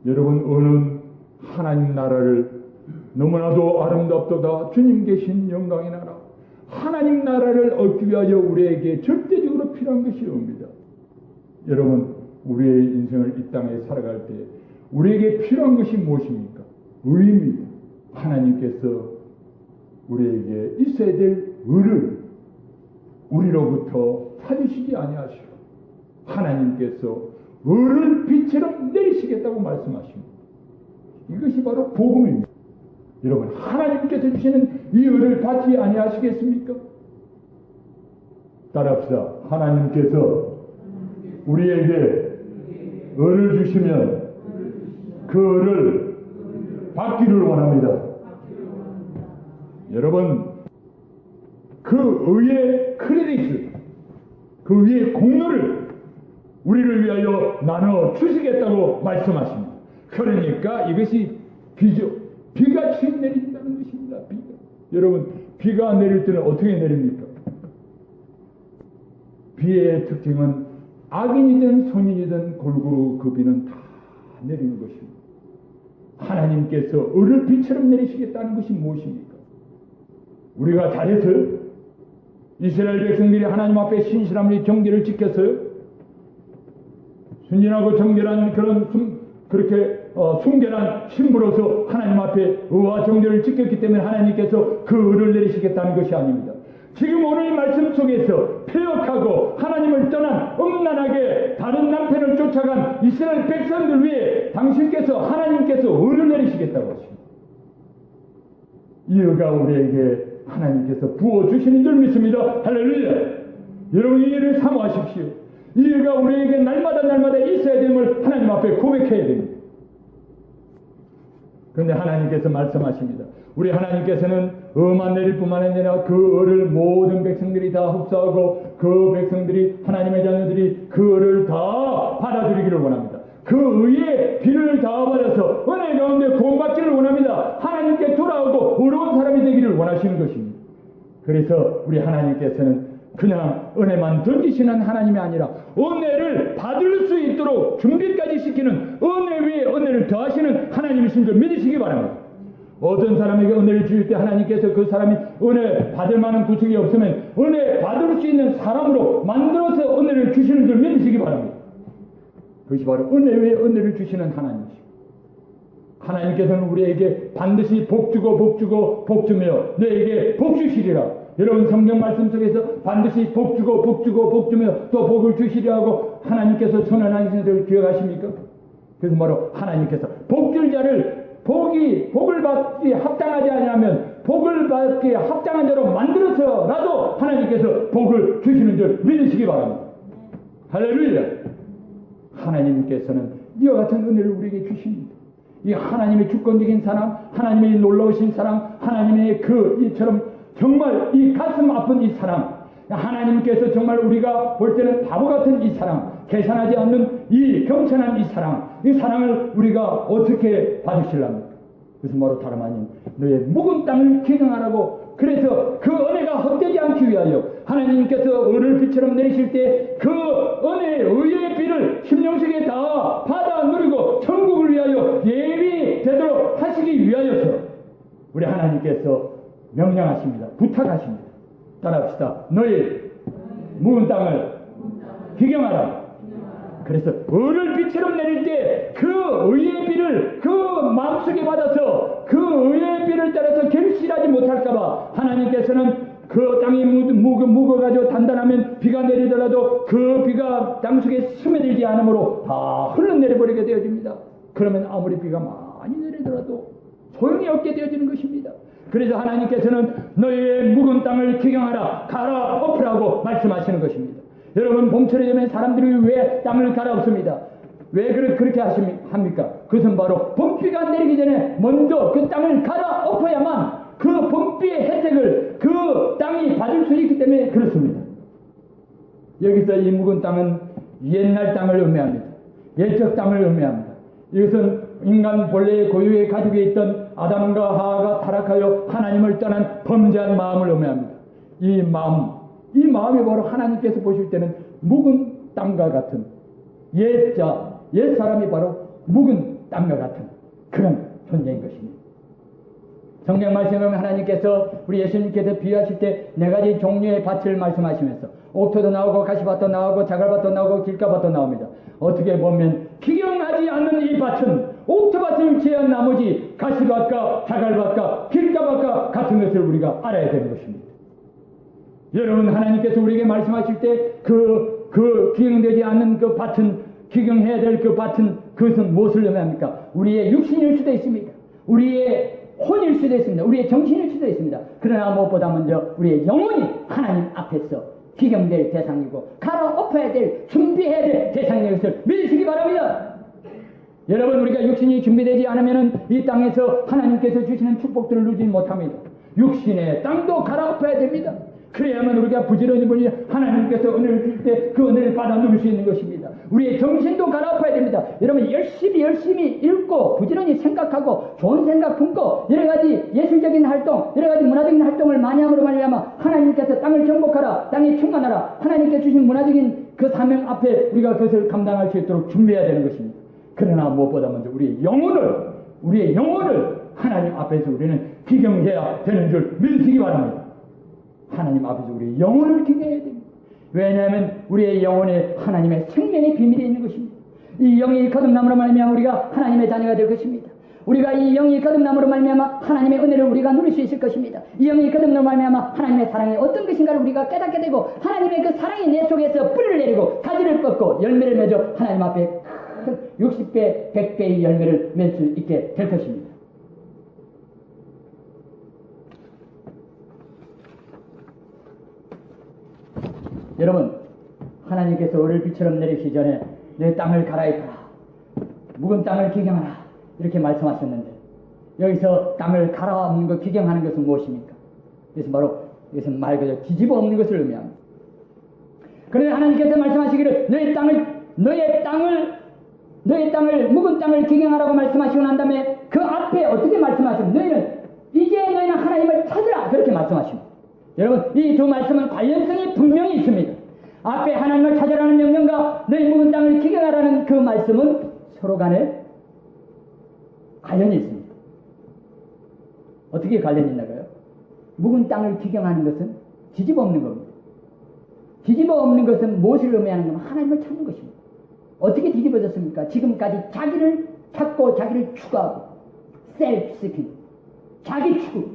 여러분, 은은 하나님 나라를, 너무나도 아름답도다 주님 계신 영광의 나라, 하나님 나라를 얻기 위하여 우리에게 절대적으로 필요한 것이 옵니다. 여러분, 우리의 인생을 이 땅에 살아갈 때 우리에게 필요한 것이 무엇입니까? 의입니다. 하나님께서 우리에게 있어야 될 의를 우리로부터 찾으시지 아니하시고 하나님께서 의를 빛처럼 내리시겠다고 말씀하십니다. 이것이 바로 복음입니다. 여러분, 하나님께서 주시는 이 의를 받지 아니하시겠습니까? 따라합시다. 하나님께서 우리에게 의를 주시면 그 의를 받기를 원합니다. 여러분, 그 의의 크레딧, 그 의의 공로를 우리를 위하여 나눠 주시겠다고 말씀하십니다. 그러니까 이것이 비죠. 비같이 내린다는 것입니다. 비가. 여러분, 비가 내릴 때는 어떻게 내립니까? 비의 특징은 악인이든 선인이든 골고루 그 비는 다 내리는 것입니다. 하나님께서 의를 비처럼 내리시겠다는 것이 무엇입니까? 우리가 잘했어요? 이스라엘 백성들이 하나님 앞에 신실함의 경계를 지켰어요? 순진하고 정결한 그렇게 순결한 신부로서 하나님 앞에 의와 정결을 지켰기 때문에 하나님께서 그 의를 내리시겠다는 것이 아닙니다. 지금 오늘 이 말씀 속에서 폐역하고 하나님을 떠난 음란하게 다른 남편을 쫓아간 이스라엘 백성들 위해 당신께서, 하나님께서 의를 내리시겠다고 하십니다. 이 의가 우리에게 하나님께서 부어주시는 줄 믿습니다. 할렐루야. 여러분, 이 일을 사모하십시오. 이 일가 우리에게 날마다 있어야 됨을 하나님 앞에 고백해야 됩니다. 그런데 하나님께서 말씀하십니다. 우리 하나님께서는 의만 내릴 뿐만 아니라 그 의를 모든 백성들이 다 흡수하고 그 백성들이, 하나님의 자녀들이 그 의를 다 받아들이기를 원합니다. 그 의의 비를 다 받아서 은혜 가운데 구원받기를 원합니다. 하나님께 돌아오고 의로운 사람이 되기를 원하시는 것입니다. 그래서 우리 하나님께서는 그냥 은혜만 던지시는 하나님이 아니라 은혜를 받을 수 있도록 준비까지 시키는, 은혜 위에 은혜를 더하시는 하나님이신 줄 믿으시기 바랍니다. 어떤 사람에게 은혜를 주실 때 하나님께서 그 사람이 은혜 받을 만한 구석이 없으면 은혜 받을 수 있는 사람으로 만들어서 은혜를 주시는 줄 믿으시기 바랍니다. 그것이 바로 은혜 위에 은혜를 주시는 하나님이십니다. 하나님께서는 우리에게 반드시 복주고 복주고 복주며 너에게 복주시리라. 여러분 성경 말씀 속에서 반드시 복주고 복주고 복주며 또 복을 주시리라 하고 하나님께서 선언하신 것을 기억하십니까? 그래서 바로 하나님께서 복줄 자를 복을 받기 합당하지 않으면 복을 받기 합당한 자로 만들어서라도 하나님께서 복을 주시는 줄 믿으시기 바랍니다. 할렐루야. 하나님께서는 이와 같은 은혜를 우리에게 주십니다. 이 하나님의 주권적인 사랑, 하나님의 놀라우신 사랑, 하나님의 이처럼 정말 이 가슴 아픈 이 사랑, 하나님께서 정말 우리가 볼 때는 바보 같은 이 사랑, 계산하지 않는 이 겸손한 이 사랑을 우리가 어떻게 받으실랍니까? 그것은 바로 다름 아닌 너의 묵은 땅을 기경하라고. 그래서 그 은혜가 헛되지 않기 위하여 하나님께서 은을 비처럼 내리실 때 그 은혜의 의의 비를 심령속에 다 받아 누리고 천국을 위하여 예비되도록 하시기 위하여서 우리 하나님께서 명령하십니다. 부탁하십니다. 따라합시다. 너희 묵은 땅을 기경하라. 그래서 은을 비처럼 내릴 때 그 의의 비를 그 마음속에 받아서 그 의의 비를 따라서 결실하지 못할까봐 하나님께서는 그 땅이 묵어가지고 단단하면 비가 내리더라도 그 비가 땅속에 스며들지 않으므로 다 흘러내려버리게 되어집니다. 그러면 아무리 비가 많이 내리더라도 소용이 없게 되어지는 것입니다. 그래서 하나님께서는 너희의 묵은 땅을 기경하라, 갈아엎으라고 말씀하시는 것입니다. 여러분 봄철이 되면 사람들이 왜 땅을 갈아엎습니다? 왜 그렇게 합니까? 그것은 바로 봄비가 내리기 전에 먼저 그 땅을 갈아엎어야만 그 봄비의 혜택을 그 땅이 받을 수 있기 때문에 그렇습니다. 여기서 이 묵은 땅은 옛날 땅을 의미합니다. 옛적 땅을 의미합니다. 이것은 인간 본래의 고유의 가족에 있던 아담과 하와가 타락하여 하나님을 떠난 범죄한 마음을 의미합니다. 이 마음이 바로 하나님께서 보실 때는 묵은 땅과 같은 옛사람이 바로 묵은 땅과 같은 그런 존재인 것입니다. 성경 말씀에 보면 하나님께서 우리 예수님께서 비유하실 때 네 가지 종류의 밭을 말씀하시면서 옥토도 나오고 가시밭도 나오고 자갈밭도 나오고 길가밭도 나옵니다. 어떻게 보면 기경하지 않는 이 밭은 옥토밭을 제한 나머지 가시밭과 자갈밭과 길가밭과 같은 것을 우리가 알아야 되는 것입니다. 여러분 하나님께서 우리에게 말씀하실 때 그 기경되지 않는 그 밭은 기경해야 될 그 밭은 그것은 무엇을 의미합니까? 우리의 육신일 수도 있습니다. 우리의 혼일 수도 있습니다. 우리의 정신일 수도 있습니다. 그러나 무엇보다 먼저 우리의 영혼이 하나님 앞에서 기경될 대상이고 갈아엎어야 될 준비해야 될 대상인 것을 믿으시기 바랍니다. 여러분 우리가 육신이 준비되지 않으면 이 땅에서 하나님께서 주시는 축복들을 누리지 못합니다. 육신의 땅도 갈아엎어야 됩니다. 그래야만 우리가 부지런히 하나님께서 은혜를 줄 때 그 은혜를 받아 누릴 수 있는 것입니다. 우리의 정신도 갈아엎어야 됩니다. 여러분 열심히 읽고 부지런히 생각하고 좋은 생각 품고 여러가지 예술적인 활동 여러가지 문화적인 활동을 많이 함으로 말미암아 하나님께서 땅을 정복하라, 땅에 충만하라, 하나님께 주신 문화적인 그 사명 앞에 우리가 그것을 감당할 수 있도록 준비해야 되는 것입니다. 그러나 무엇보다 먼저 우리의 영혼을 하나님 앞에서 우리는 기경해야 되는 줄 믿으시기 바랍니다. 하나님 앞에서 우리의 영혼을 기경해야 됩니다. 왜냐하면 우리의 영혼에 하나님의 생명의 비밀이 있는 것입니다. 이 영이 거듭남으로 말미암아 우리가 하나님의 자녀가 될 것입니다. 우리가 이 영이 거듭남으로 말미암아 하나님의 은혜를 우리가 누릴 수 있을 것입니다. 이 영이 거듭남으로 말미암아 하나님의 사랑이 어떤 것인가를 우리가 깨닫게 되고 하나님의 그 사랑이 내 속에서 뿌리를 내리고 가지를 뻗고 열매를 맺어 하나님 앞에 60배, 100배의 열매를 맺을 수 있게 될 것입니다. 여러분 하나님께서 을을 비처럼 내리시기 전에 내 땅을 갈아입어라, 묵은 땅을 기경하라 이렇게 말씀하셨는데 여기서 땅을 갈아엎는 것, 기경하는 것은 무엇입니까? 그래서 바로 이것은 말 그대로 뒤집어 엎는 것을 의미합니다. 그런데 하나님께서 말씀하시기를 너의 땅을 묵은 땅을 기경하라고 말씀하시고 난 다음에 그 앞에 어떻게 말씀하시면 너희는 하나님을 찾으라 그렇게 말씀하십니다. 여러분 이 두 말씀은 관련성이 분명히 있습니다. 앞에 하나님을 찾으라는 명령과 너희 묵은 땅을 기경하라는 그 말씀은 서로 간에 관련이 있습니다. 어떻게 관련이 있나요? 묵은 땅을 기경하는 것은 뒤집어 엎는 겁니다. 뒤집어 엎는 것은 무엇을 의미하는 건 하나님을 찾는 것입니다. 어떻게 뒤집어졌습니까? 지금까지 자기를 찾고 자기를 추구하고 셀프 시킹, 자기 추구,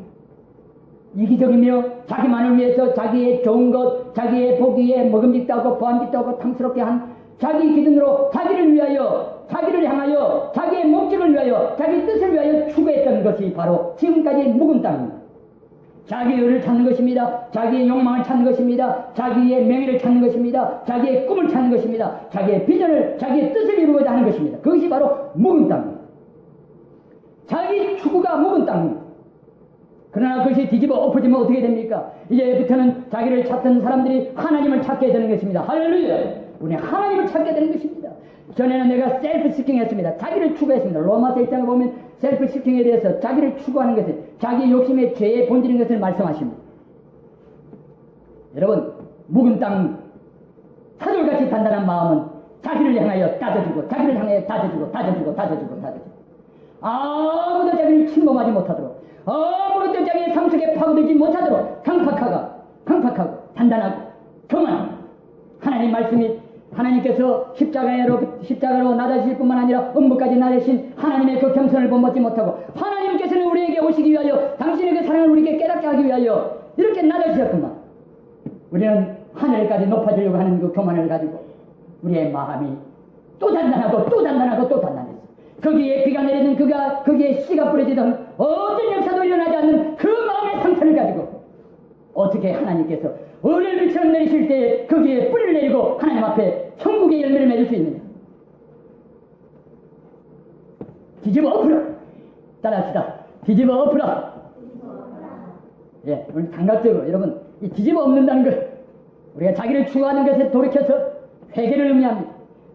이기적이며 자기만을 위해서 자기의 좋은 것, 자기의 보기에 먹음직도 하고 보암직도 하고 탐스럽게 한 자기 기준으로 자기를 위하여, 자기를 향하여, 자기의 목적을 위하여, 자기 뜻을 위하여 추구했던 것이 바로 지금까지의 묵은 땅입니다. 자기의 의를 찾는 것입니다. 자기의 욕망을 찾는 것입니다. 자기의 명예를 찾는 것입니다. 자기의 꿈을 찾는 것입니다. 자기의 비전을, 자기의 뜻을 이루고자 하는 것입니다. 그것이 바로 묵은 땅입니다. 자기 추구가 묵은 땅입니다. 그러나 그것이 뒤집어 엎어지면 어떻게 됩니까? 이제부터는 자기를 찾던 사람들이 하나님을 찾게 되는 것입니다. 할렐루야! 우리는 하나님을 찾게 되는 것입니다. 전에는 내가 셀프 시킹 했습니다. 자기를 추구했습니다. 로마서 1장을 보면 셀프 시킹에 대해서 자기를 추구하는 것을, 자기 욕심의 죄의 본질인 것을 말씀하십니다. 여러분, 묵은 땅, 타돌같이 단단한 마음은 자기를 향하여 따져주고, 자기를 향하여 따져주고, 따져주고, 따져주고, 따져주고. 아무도 자기를 침범하지 못하도록, 아무것도 자기의 삶 속에 파고들지 못하도록 강팍하고 단단하고 경한 하나님 말씀이, 하나님께서 십자가로 나다실 뿐만 아니라 음부까지 나대신 하나님의 그 겸손을 본받지 못하고, 하나님께서는 우리에게 오시기 위하여, 당신의 그 사랑을 우리에게 깨닫게 하기 위하여 이렇게 나다주셨구만. 우리는 하늘까지 높아지려고 하는 그 교만을 가지고 우리의 마음이 또 단단하고 또 단단하고 또 단단했어. 거기에 비가 내리든 거기에 씨가 뿌려지든 어떤 역사도 일어나지 않는 그 마음의 상태를 가지고 어떻게 하나님께서 얼음비처럼 내리실 때 거기에 뿌리를 내리고 하나님 앞에 천국의 열매를 맺을 수 있느냐. 뒤집어 엎으라. 따라합시다. 뒤집어 엎으라. 예, 우리 감각적으로 여러분, 이 뒤집어 엎는다는 것, 우리가 자기를 추구하는 것에 돌이켜서 회개를 의미합니다.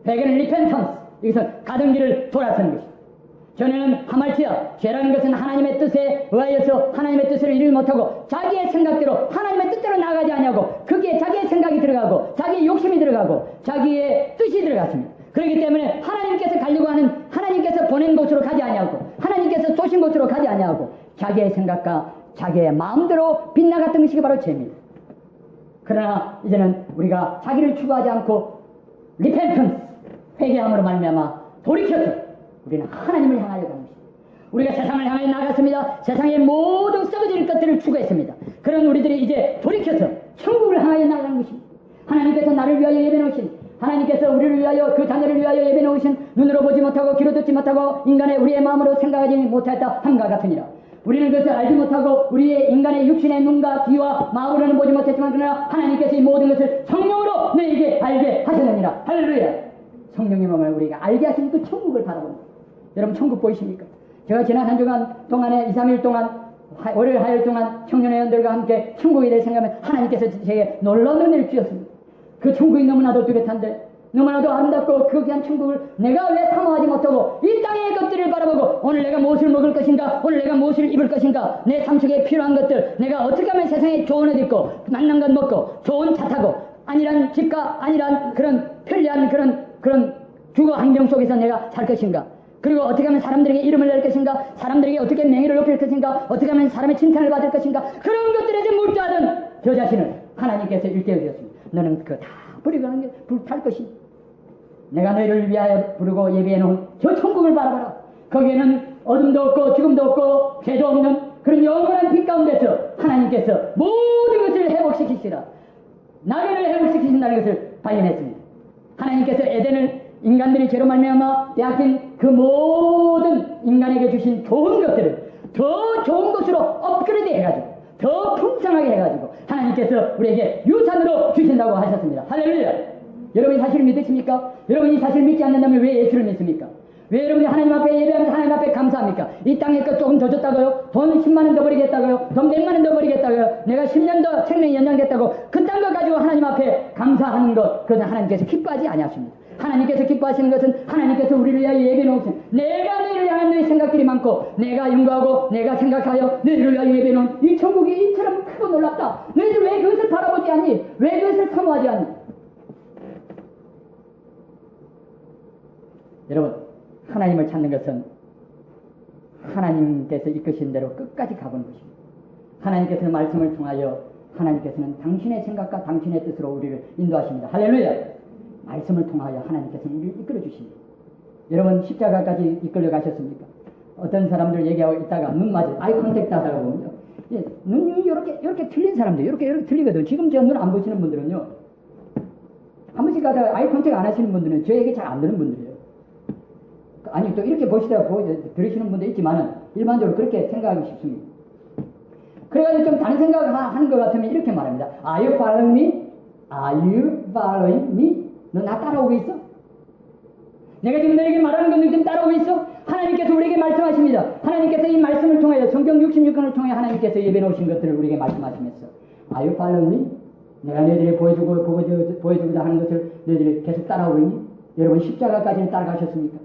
회개는 리펜턴스, 여기서 가던 길을 돌아서는 것입니다. 전에는 하말티야, 죄라는 것은 하나님의 뜻에 의하여서 하나님의 뜻을 이루지 못하고 자기의 생각대로 하나님의 뜻대로 나가지 아니하고 거기에 자기의 생각이 들어가고 자기의 욕심이 들어가고 자기의 뜻이 들어갔습니다. 그렇기 때문에 하나님께서 가려고 하는, 하나님께서 보낸 곳으로 가지 아니하고 하나님께서 쏘신 곳으로 가지 아니하고 자기의 생각과 자기의 마음대로 빗나갔던 것이 바로 죄입니다. 그러나 이제는 우리가 자기를 추구하지 않고 리펜턴스, 회개함으로 말미암아 돌이켜서 우리는 하나님을 향하여 가는 것입니다. 우리가 세상을 향하여 나갔습니다. 세상의 모든 썩어질 것들을 추구했습니다. 그런 우리들이 이제 돌이켜서 천국을 향하여 나가는 것입니다. 하나님께서 나를 위하여 예배 놓으신, 하나님께서 우리를 위하여 그 자녀를 위하여 예배 놓으신, 눈으로 보지 못하고 귀로 듣지 못하고 인간의 우리의 마음으로 생각하지 못하였다 함과 같으니라. 우리는 그것을 알지 못하고 우리의 인간의 육신의 눈과 귀와 마음으로는 보지 못했지만 그러나 하나님께서 이 모든 것을 성령으로 너에게 알게 하셨느니라. 할렐루야. 성령의 마음을 우리가 알게 하신 그 천국을 바라봅니다. 여러분, 천국 보이십니까? 제가 지난 한 주간 동안에 2, 3일 동안 월요일 하일 동안 청년회원들과 함께 천국에 대해 생각하면 하나님께서 제게 놀라운 은혜를 주셨습니다. 그 천국이 너무나도 뚜렷한데, 너무나도 아름답고 그 귀한 천국을 내가 왜 사모하지 못하고 이 땅의 것들을 바라보고 오늘 내가 무엇을 먹을 것인가, 오늘 내가 무엇을 입을 것인가, 내 삶 속에 필요한 것들, 내가 어떻게 하면 세상에 좋은 옷 입고 맛난 것 먹고 좋은 차 타고 아니란 집과 아니란 그런 편리한 그런 주거 환경 속에서 내가 살 것인가, 그리고 어떻게 하면 사람들에게 이름을 낼 것인가, 사람들에게 어떻게 명예를 높일 것인가, 어떻게 하면 사람의 칭찬을 받을 것인가, 그런 것들에 대해 몰두하던 저 자신을 하나님께서 일깨워 주셨습니다. 너는 그거 다 버리고 가는 게 불탈 것이니 내가 너희를 위하여 부르고 예비해 놓은 저 천국을 바라봐라. 거기에는 어둠도 없고 죽음도 없고 죄도 없는 그런 영원한 빛 가운데서 하나님께서 모든 것을 회복시키시라, 나를 회복시키신다는 것을 발견했습니다. 하나님께서 에덴을 인간들이 죄로 말미암아 빼앗긴 그 모든 인간에게 주신 좋은 것들을 더 좋은 것으로 업그레이드 해가지고 더 풍성하게 해가지고 하나님께서 우리에게 유산으로 주신다고 하셨습니다. 할렐루야. 여러분이 사실을 믿으십니까? 여러분이 사실 믿지 않는다면 왜 예수를 믿습니까? 왜 여러분이 하나님 앞에 예배하면서 하나님 앞에 감사합니까? 이 땅에 것 조금 더 줬다고요? 돈 10만 원 더 버리겠다고요? 돈 100만 원 더 버리겠다고요? 내가 10년 더 생명이 연장됐다고 그딴 거 가지고 하나님 앞에 감사하는 것, 그것은 하나님께서 기뻐하지 아니하십니다. 하나님께서 기뻐하시는 것은 하나님께서 우리를 위하여 예배 놓으신, 내가 너희를 향한 너희 생각들이 많고 내가 연구하고 내가 생각하여 너희를 위하여 예배 놓은 이 천국이 이처럼 크고 놀랍다. 너희들 왜 그것을 바라보지 않니? 왜 그것을 사모하지 않니? 여러분, 하나님을 찾는 것은 하나님께서 이끄신 대로 끝까지 가보는 것입니다. 하나님께서는 말씀을 통하여 하나님께서는 당신의 생각과 당신의 뜻으로 우리를 인도하십니다. 할렐루야. 말씀을 통하여 하나님께서는 우리를 이끌어 주십니다. 여러분, 십자가까지 이끌려 가셨습니까? 어떤 사람들 얘기하고 있다가 눈 맞아 아이 컨택트 하다가 보면요. 예, 눈이 이렇게 틀린 사람들, 이렇게 틀리거든. 지금 제 눈 안 보시는 분들은요. 한 번씩 가다가 아이 컨택트 안 하시는 분들은 저 얘기 잘 안 듣는 분들이에요. 아니, 또 이렇게 보시다가 들으시는 분도 있지만은 일반적으로 그렇게 생각하기 쉽습니다. 그래가지고 좀 다른 생각을 하는 것 같으면 이렇게 말합니다. Are you following me? Are you following me? 너 나 따라오고 있어? 내가 지금 너에게 말하는 건 너 지금 따라오고 있어? 하나님께서 우리에게 말씀하십니다. 하나님께서 이 말씀을 통하여 성경 66권을 통해 하나님께서 예배 놓으신 것들을 우리에게 말씀하시면서 Are you following me? 내가 너희들이 보여주고자 하는 것을 너희들이 계속 따라오고 있니? 여러분 십자가까지는 따라가셨습니까?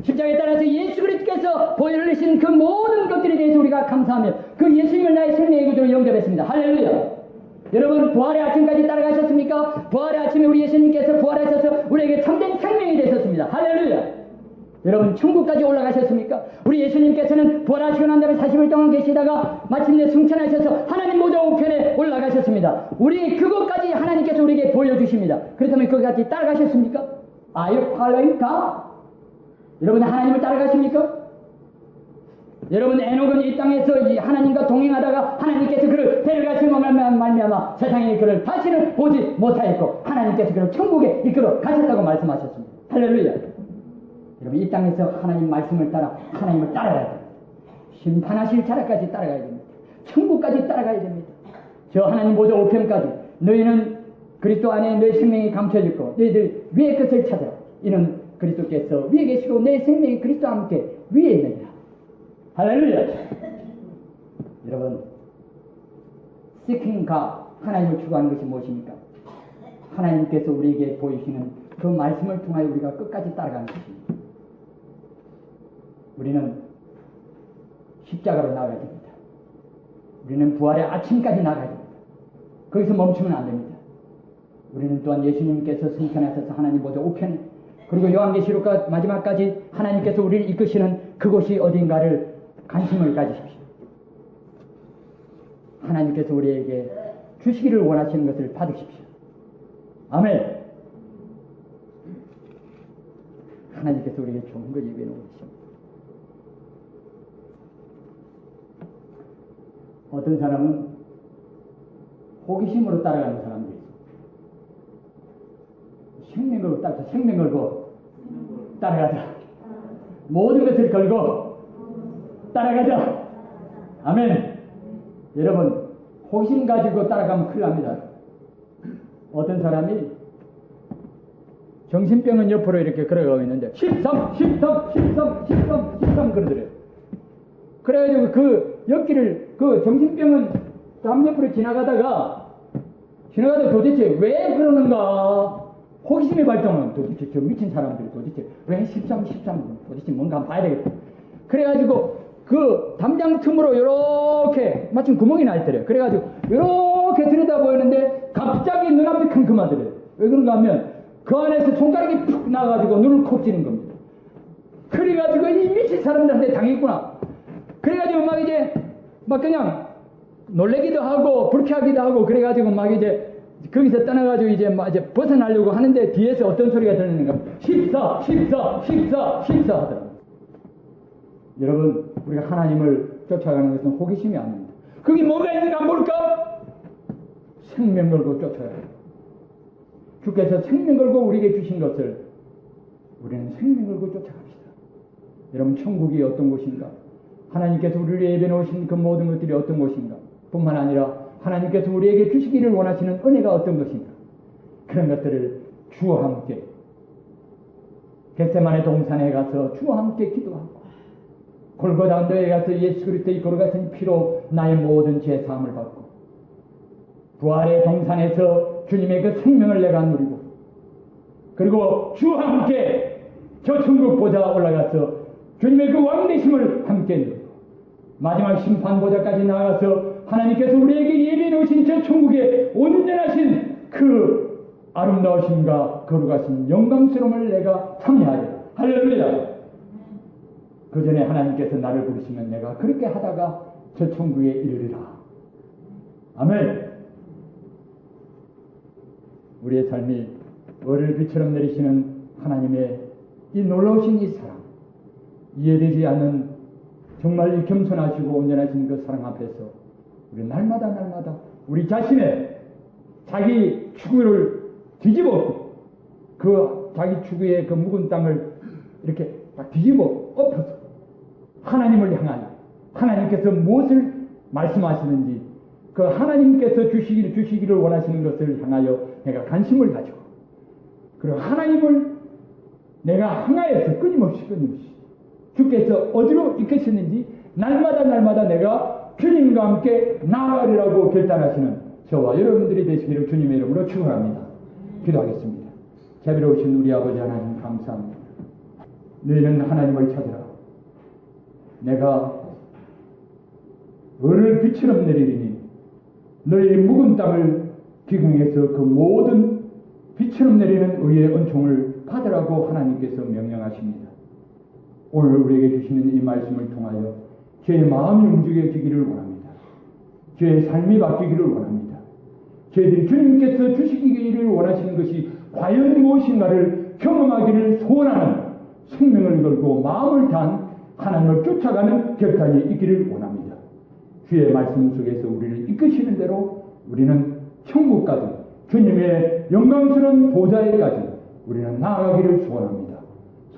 십자가에 따라서 예수 그리스도께서 보여주신 그 모든 것들에 대해서 우리가 감사하며 그 예수님을 나의 생명의 구주로 영접했습니다. 할렐루야. 여러분 부활의 아침까지 따라가셨습니까? 부활의 아침에 우리 예수님께서 부활하셔서 우리에게 참된 생명이 되셨습니다. 할렐루야. 여러분 천국까지 올라가셨습니까? 우리 예수님께서는 부활하시고 난 다음에 40일 동안 계시다가 마침내 승천하셔서 하나님 보좌 우편에 올라가셨습니다. 우리 그것까지 하나님께서 우리에게 보여주십니다. 그렇다면 그것까지 따라가셨습니까? Are you following God? 여러분 하나님을 따라가십니까? 여러분 에녹은 이 땅에서 하나님과 동행하다가 하나님께서 그를 데려가신 말미암아 세상에 그를 다시는 보지 못하였고 하나님께서 그를 천국에 이끌어 가셨다고 말씀하셨습니다. 할렐루야. 여러분 이 땅에서 하나님 말씀을 따라 하나님을 따라가야 됩니다. 심판하실 자리까지 따라가야 됩니다. 천국까지 따라가야 됩니다. 저 하나님 보좌 우편까지 너희는 그리스도 안에 너희 생명이 감춰졌고 너희들 위의 것을 찾아 이는 그리스도께서 위에 계시고 내 생명이 그리스도와 함께 위에 있느니라. 할렐루야. 여러분 seeking God 하나님을 추구하는 것이 무엇입니까? 하나님께서 우리에게 보이시는 그 말씀을 통하여 우리가 끝까지 따라가는 것입니다. 우리는 십자가로 나가야 됩니다. 우리는 부활의 아침까지 나가야 됩니다. 거기서 멈추면 안 됩니다. 우리는 또한 예수님께서 승천하셔서 하나님 보좌 우편에 그리고 요한계시록 마지막까지 하나님께서 우리를 이끄시는 그곳이 어딘가를 관심을 가지십시오. 하나님께서 우리에게 주시기를 원하시는 것을 받으십시오. 아멘. 하나님께서 우리에게 좋은 걸 예비해 놓으십니다. 어떤 사람은 호기심으로 따라가는 사람들이 있어요. 생명 걸고 따라가자. 모든 것을 걸고 따라가자. 아멘. 여러분 호기심 가지고 따라가면 큰일 납니다. 어떤 사람이 정신병은 옆으로 이렇게 걸어가고 있는데 13 그러더래요. 그래가지고 그 옆길을 그 정신병은 다음 옆으로 지나가다가 도대체 왜 그러는가 호기심이 발동은 도대체 저 미친 사람들이 도대체 왜 13 도대체 뭔가 한번 봐야 되겠다. 그래가지고 그 담장 틈으로 요렇게 마침 구멍이 나 있더래요. 그래가지고 요렇게 들여다 보이는데 갑자기 눈앞이 컴컴하더래요. 왜 그런가 하면 그 안에서 손가락이 푹 나가지고 눈을 콕 찌는 겁니다. 그래가지고 이 미친 사람들한테 당했구나. 그래가지고 막 그냥 놀래기도 하고 불쾌하기도 하고 그래가지고 막 이제 거기서 떠나가지고 이제 벗어나려고 하는데 뒤에서 어떤 소리가 들리는가? 14 하더라고요. 여러분 우리가 하나님을 쫓아가는 것은 호기심이 아닙니다. 거기 뭐가 있는가 볼까? 생명 걸고 쫓아가야 돼요. 주께서 생명 걸고 우리에게 주신 것을 우리는 생명 걸고 쫓아갑시다. 여러분 천국이 어떤 곳인가? 하나님께서 우리를 예배 놓으신 그 모든 것들이 어떤 곳인가? 뿐만 아니라 하나님께서 우리에게 주시기를 원하시는 은혜가 어떤 것인가? 그런 것들을 주와 함께 겟세마네 동산에 가서 주와 함께 기도하고 골고다 언덕에 가서 예수 그리스도의 걸어가신 피로 나의 모든 죄 사함을 받고 부활의 동산에서 주님의 그 생명을 내가 누리고 그리고 주와 함께 저 천국 보좌 올라가서 주님의 그 왕되심을 함께 누리고 마지막 심판 보좌까지 나가서 하나님께서 우리에게 예비해 놓으신 저 천국의 온전하신 그 아름다우심과 거룩하신 영광스러움을 내가 참여하리라. 할렐루야. 그 전에 하나님께서 나를 부르시면 내가 그렇게 하다가 저 천국에 이르리라. 아멘. 우리의 삶이 월을 비처럼 내리시는 하나님의 이 놀라우신 이 사랑, 이해되지 않는 정말 이 겸손하시고 온전하신 그 사랑 앞에서 우리 날마다 우리 자신의 자기 추구를 뒤집어 그 자기 추구의 그 묵은 땅을 이렇게 딱 뒤집어 엎어서 하나님을 향하여 하나님께서 무엇을 말씀하시는지 그 하나님께서 주시기를 원하시는 것을 향하여 내가 관심을 가지고 그리고 하나님을 내가 향하여서 끊임없이 주께서 어디로 이끄시는지 날마다 내가 주님과 함께 나아가리라고 결단하시는 저와 여러분들이 되시기를 주님의 이름으로 축원합니다. 기도하겠습니다. 자비로우신 우리 아버지 하나님 감사합니다. 너희는 하나님을 찾으라. 내가 은을 빛처럼 내리리니 너희 묵은 땅을 기경해서 그 모든 빛처럼 내리는 의의 은총을 받으라고 하나님께서 명령하십니다. 오늘 우리에게 주시는 이 말씀을 통하여 제 마음이 움직여지기를 원합니다. 제 삶이 바뀌기를 원합니다. 저희들이 주님께서 주시기를 원하시는 것이 과연 무엇인가를 경험하기를 소원하는 생명을 걸고 마음을 다한 하나님을 쫓아가는 결단이 있기를 원합니다. 주의 말씀 속에서 우리를 이끄시는 대로 우리는 천국까지 주님의 영광스러운 보좌에까지 우리는 나아가기를 소원합니다.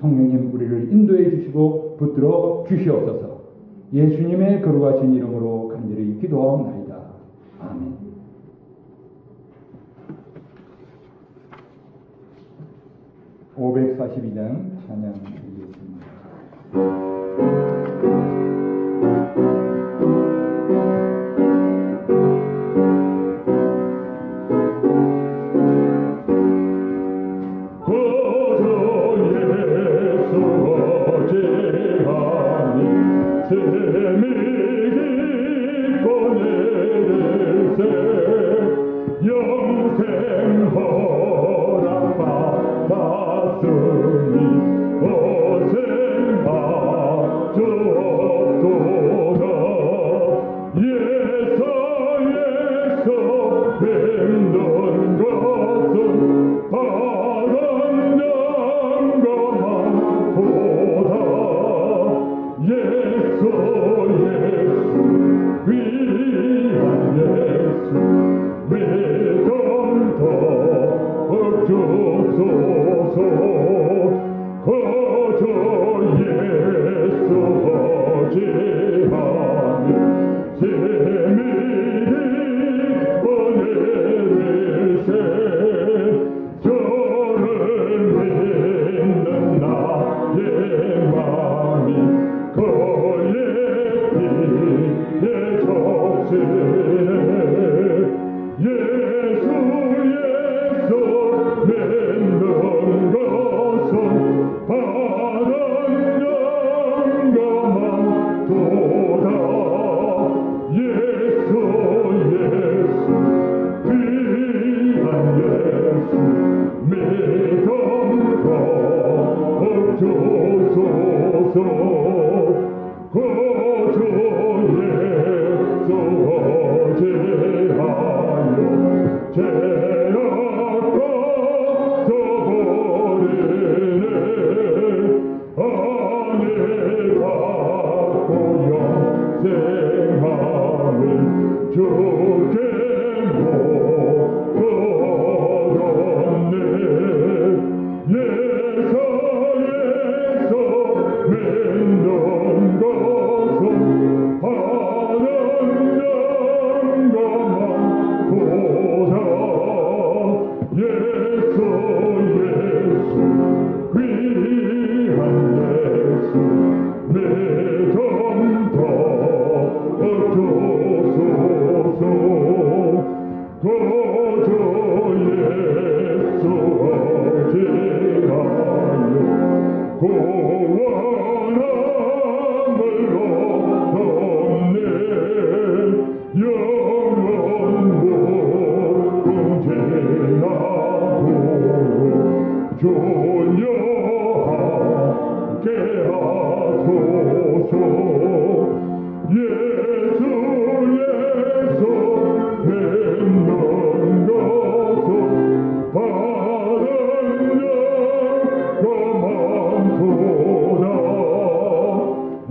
성령님 우리를 인도해 주시고 붙들어 주시옵소서. 예수님의 거룩하신 이름으로 간절히 기도하옵나이다. 아멘. (542장) 찬양 드리겠습니다.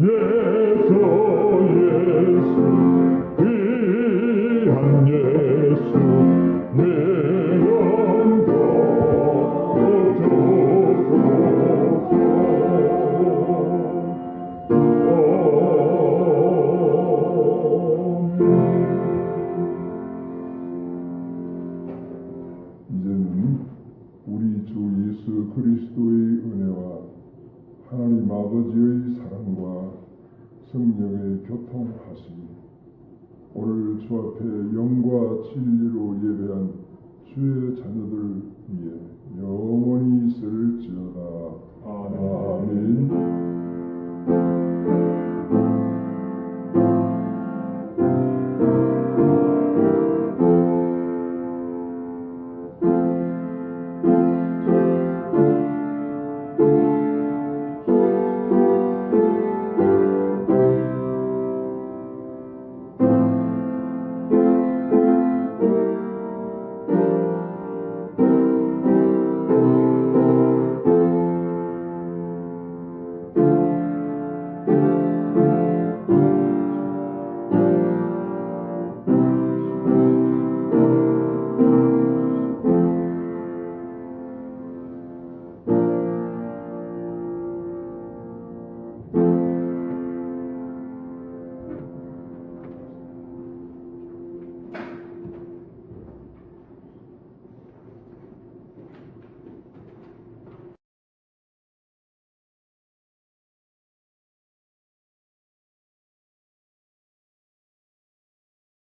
예수 아버지의 사랑과 성령의 교통하심이 오늘 주 앞에 영과 진리로 예배한 주의 자녀들 위에 영원히 있을지어다. 아멘.